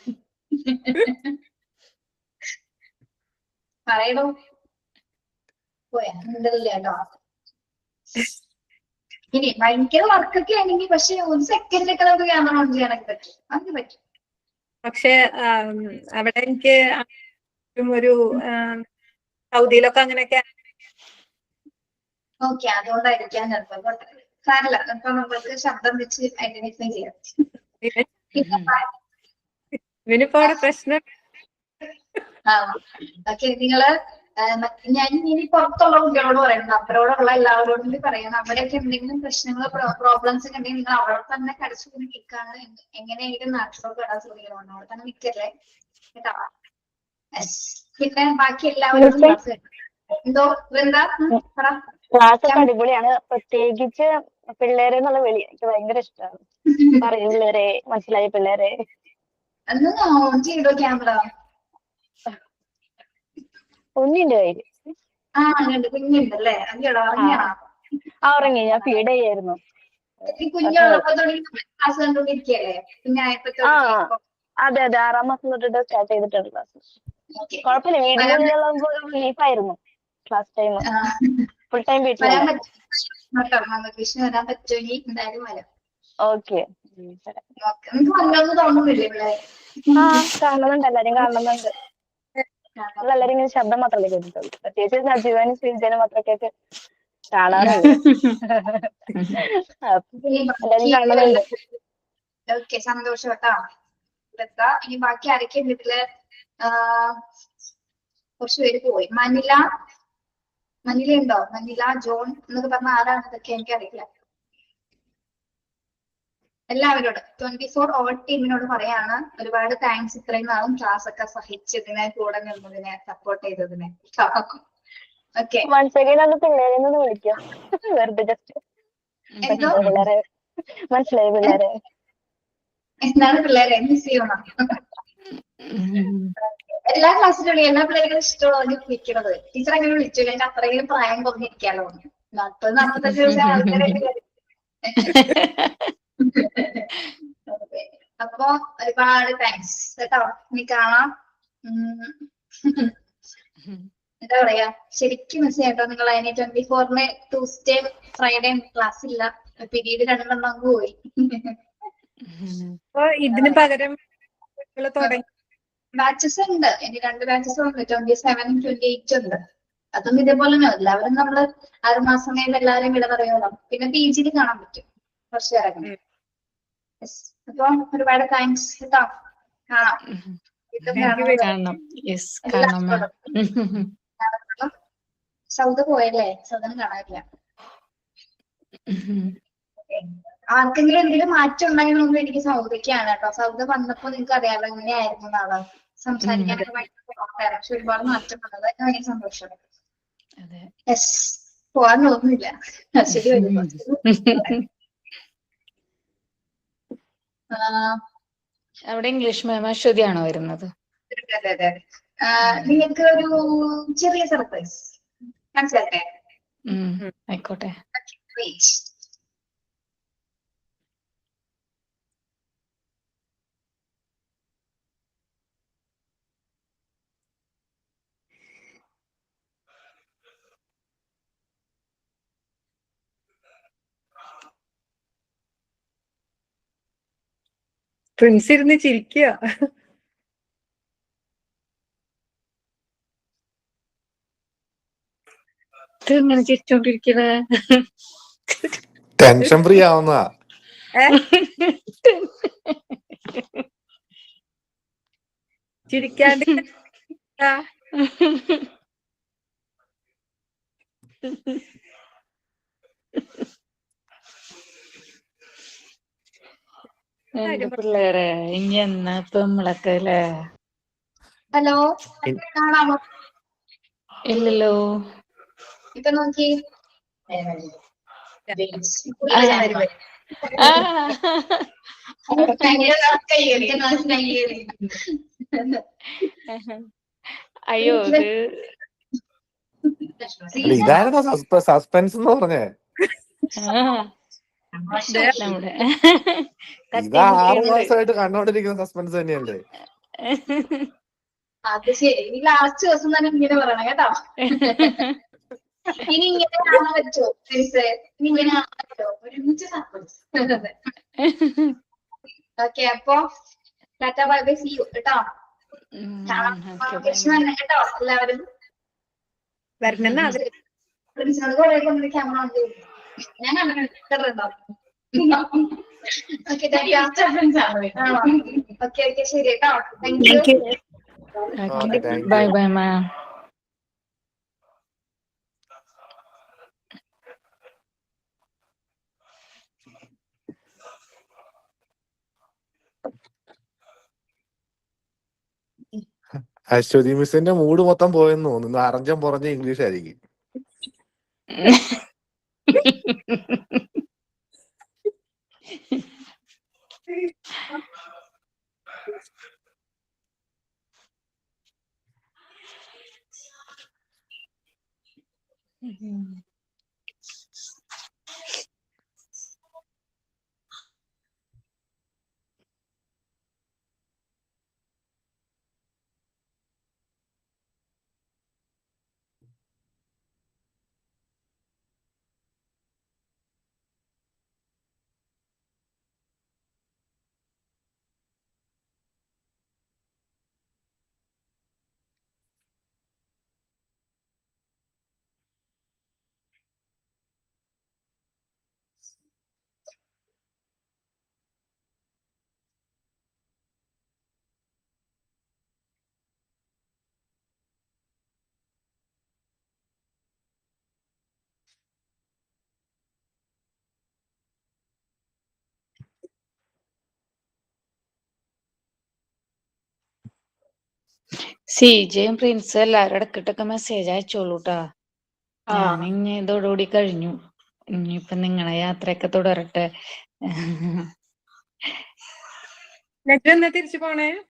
പറയണോ പോയാ ഉണ്ടല്ലേ കേട്ടോ. ഇനി ഭയങ്കര വർക്കൊക്കെ ആണെങ്കിൽ പക്ഷെ ഒരു സെക്കൻഡൊക്കെ നമുക്ക് ക്യാമറ ഓൺ ചെയ്യാനൊക്കെ പറ്റും, അതിന് പറ്റും. പക്ഷെ അവിടെ എനിക്ക് ഒരു സൗദിയിലൊക്കെ അങ്ങനെയൊക്കെ. ഓക്കെ, അതുകൊണ്ടായിരിക്കാം ചിലപ്പോ. സാരല്ല, അപ്പൊ നമ്മൾക്ക് ശബ്ദം വെച്ച് ഐഡന്റിഫൈ ചെയ്യാം. ഇവനിപ്പോ അവിടെ പ്രശ്നം. ഓക്കെ, നിങ്ങള് ഞാൻ ഇനി പുറത്തുള്ള കുട്ടികളോട് പറയുന്നത്, അവരോടുള്ള എല്ലാവരോടും കൂടി പറയണം. അവിടെയൊക്കെ എന്തെങ്കിലും പ്രശ്നങ്ങളോ പ്രോബ്ലംസ് ഒക്കെ ഉണ്ടെങ്കിൽ നിങ്ങൾ അവിടെ തന്നെ കടിച്ചു കൊണ്ട് നിൽക്കാണ്. എങ്ങനെയായാലും നാട്ടിലോട്ട് ഇടാൻ ശ്രമിക്കണം, അവിടെ തന്നെ നിൽക്കല്ലേ കേട്ടോ. പിന്നെ ബാക്കി എല്ലാവരോടും എന്തോ എന്താ ക്ലാസ് ഒക്കെ അടിപൊളിയാണ്. പ്രത്യേകിച്ച് പിള്ളേരെ എന്നുള്ള വിളി എനിക്ക് ഭയങ്കര ഇഷ്ടമാണ്. പറയൂ പിള്ളേരെ, മനസ്സിലായി പിള്ളേരെ. ഒന്ന് ഓൺ ചെയ്തോ ക്യാമറ. ഒന്നിന്റെ കയ്യില് കുഞ്ഞുണ്ടല്ലേ? അയ്യോടാ, ഉറങ്ങിയാണോ? ഉറങ്ങി, ഞാൻ ഫീഡ് ചെയ്യായിരുന്നു. കുഞ്ഞുള്ളപ്പോ തുടങ്ങി ക്ലാസ് കണ്ടോണ്ടിരിക്കല്ലേ? കുഞ്ഞായപ്പോ അതെ 6-ാം മാസം തൊട്ടിട്ട് സ്റ്റാർട്ട് ചെയ്തിട്ടുണ്ട് ക്ലാസ്. കുഴപ്പമില്ല, വീടിനുള്ളിലുള്ള റിലീഫായിരുന്നു ക്ലാസ് ടൈം. ഫുൾ ടൈം വീട്ടിലാണ്. വരാൻ പറ്റുമെങ്കിൽ എന്തായാലും വരാം. ഓക്കെ, നിങ്ങൾക്ക് വന്നോന്ന് തോന്നുന്നില്ലേ ഇവിടെ? കാണുന്നുണ്ട്, എല്ലാരും കാണുന്നുണ്ട്. എല്ലാരും ഇങ്ങനെ ശബ്ദം മാത്രമല്ലേ കേട്ടിട്ടുള്ളൂ. പ്രത്യേകിച്ച് നജീവാനും ശ്രീജനും മാത്രമൊക്കെ കാണാറുള്ളൂ. എല്ലാരും കാണുന്നുണ്ട്. ഓക്കെ, സന്തോഷം കേട്ടോ. ഇനി ബാക്കി ആരൊക്കെ വീട്ടില്? കുറച്ച് പേര് പോയി. മനില ഉണ്ടോ? മനില ജോൺ എന്നൊക്കെ പറഞ്ഞ ആരാണ്? ഇതൊക്കെ എനിക്കറിയില്ല. എല്ലാവരോടും 24 ഓൾ ടീമിനോട് പറയാണ് ഒരുപാട് താങ്ക്സ്, ഇത്രയും നാളും ക്ലാസ് ഒക്കെ സഹിച്ചതിനെ, കൂടെ നിന്നതിനെ, സപ്പോർട്ട് ചെയ്തതിനെ. ഓക്കെ, പിള്ളേരെ വിളിക്കാം വെറുതെ ജസ്റ്റ്. പിള്ളേരെ മനസ്സിലായി, പിള്ളേരെ എന്താണ് പിള്ളേരെ മിസ് ചെയ്യണം. എല്ലാ ക്ലാസ്സിലും എല്ലാ പിള്ളേരും ഇഷ്ടമുള്ള വിളിക്കണത്. ടീച്ചർ അങ്ങനെ വിളിച്ചില്ല, എന്റെ അത്രയും പ്രായം കുറഞ്ഞിരിക്കാലോ. 40-45 ദിവസം ആൾക്കാരെ. അപ്പൊ ഒരുപാട് താങ്ക്സ് കേട്ടോ. ഇനി കാണാം. എന്താ പറയാ, ശരിക്കും മിസ് ചെയ്യാട്ടോ നിങ്ങൾ. അതിന് 24-ന് ട്യൂസ്ഡേ ഫ്രൈഡേ ക്ലാസ് ഇല്ല, പിരീഡ് 2 പോയി. ഇതിന് പകരം തുടങ്ങി ബാച്ചസ് ഉണ്ട്, ഇനി 2 ബാച്ചസ് ഉണ്ട്, 27 28 ഉണ്ട്. അതും ഇതേപോലെ തന്നെ എല്ലാവരും നമ്മള് 6 മാസം കഴിയുമ്പോൾ എല്ലാവരും വിട പറയുമല്ലോ. പിന്നെ PG കാണാൻ പറ്റും കുറച്ച് പേരൊക്കെ. അപ്പൊ ഒരുപാട് താങ്ക്സ് കേട്ടോ. കാണാം. വീണ്ടും കാണണം. യെസ്, കാണണം മാം. സൗദ പോയല്ലേ? സൗദന് കാണാനില്ല. ആർക്കെങ്കിലും എന്തെങ്കിലും മാറ്റം ഉണ്ടാകണമെന്ന് എനിക്ക് സൗദയ്ക്കാണ് കേട്ടോ. സൗദ വന്നപ്പോ നിങ്ങൾക്ക് അറിയാലോ എങ്ങനെയായിരുന്നു നാളെ സംസാരിക്കാനൊക്കെ ഭയങ്കര പക്ഷെ ഒരുപാട് മാറ്റം വന്നത് ഭയങ്കര സന്തോഷം. യെസ്, പോവാൻ തോന്നുന്നില്ല. ശരി വരുമ്പോ അവിടെ ഇംഗ്ലീഷ് മാം അശ്വതിയാണോ വരുന്നത്? അതെ. നിങ്ങൾക്ക് ഒരു ചെറിയ സർപ്രൈസ് മനസ്സിലാക്കട്ടെ? ആയിക്കോട്ടെ. പ്രിൻസ് ഇരുന്ന് ചിരിക്കുക. ഇങ്ങനെ ചിരിച്ചോണ്ടിരിക്കണ ടെൻഷൻ ഫ്രീ ആവുന്നതാ. ചിരിക്കാണ്ട് എന്റെ പിള്ളേരെ ഇനി എന്നാ ഇപ്പൊ നമ്മളൊക്കെ അല്ലേ? ഹലോ, കാണാമോ? ഇല്ലല്ലോ. ഇപ്പൊ നോക്കി. അയ്യോ, ഇതായിരുന്നു സസ്പെൻസ് എന്ന് പറഞ്ഞേ. നമ്മുടെ ഇത് 6 മാസമായിട്ട് കണ്ടോണ്ടിരിക്കുന്ന സസ്പെൻസ് തന്നെയല്ലേ? അത് ശരി. ഇനി ലാസ്റ്റ് ദിവസം തന്നെ ഇങ്ങനെ പറയണം കേട്ടോ. ഇനി ഇങ്ങനെ കാണാൻ പറ്റുമോ? ഇനി ഇങ്ങനെ കാണാൻ പറ്റുമോ? ഒരുമിച്ച് സസ്പെൻസ്. ഓക്കെ, അപ്പൊ tata bye bye, see you കേട്ടോ. കേട്ടോ എല്ലാവരും. വരണെന്നാ പ്രിൻസിനോട് കുറെ കൊണ്ട് ക്യാമറ ഓൺ ചെയ്തു. ഞാൻ കണ്ടിട്ടുണ്ടോ? ഓക്കെ, ഓക്കെ ശരി കേട്ടോ. Thank you. Bye bye ma'am. Aswathi മിസ്സിന്റെ മൂഡ് മൊത്തം പോയെന്ന് തോന്നുന്നു. അറഞ്ചം പുറഞ്ഞ ഇംഗ്ലീഷ് ആയിരിക്കും. സിജയും പ്രിൻസും എല്ലാരും ഇടക്കിട്ടൊക്കെ മെസ്സേജ് അയച്ചോളൂട്ടാ. ഞാൻ ഇനി ഇതോടുകൂടി കഴിഞ്ഞു. ഇനിയിപ്പൊ നിങ്ങളെ യാത്രയൊക്കെ തുടരട്ടെ. എന്നിട്ട് എന്നാ തിരിച്ചു പോണേ?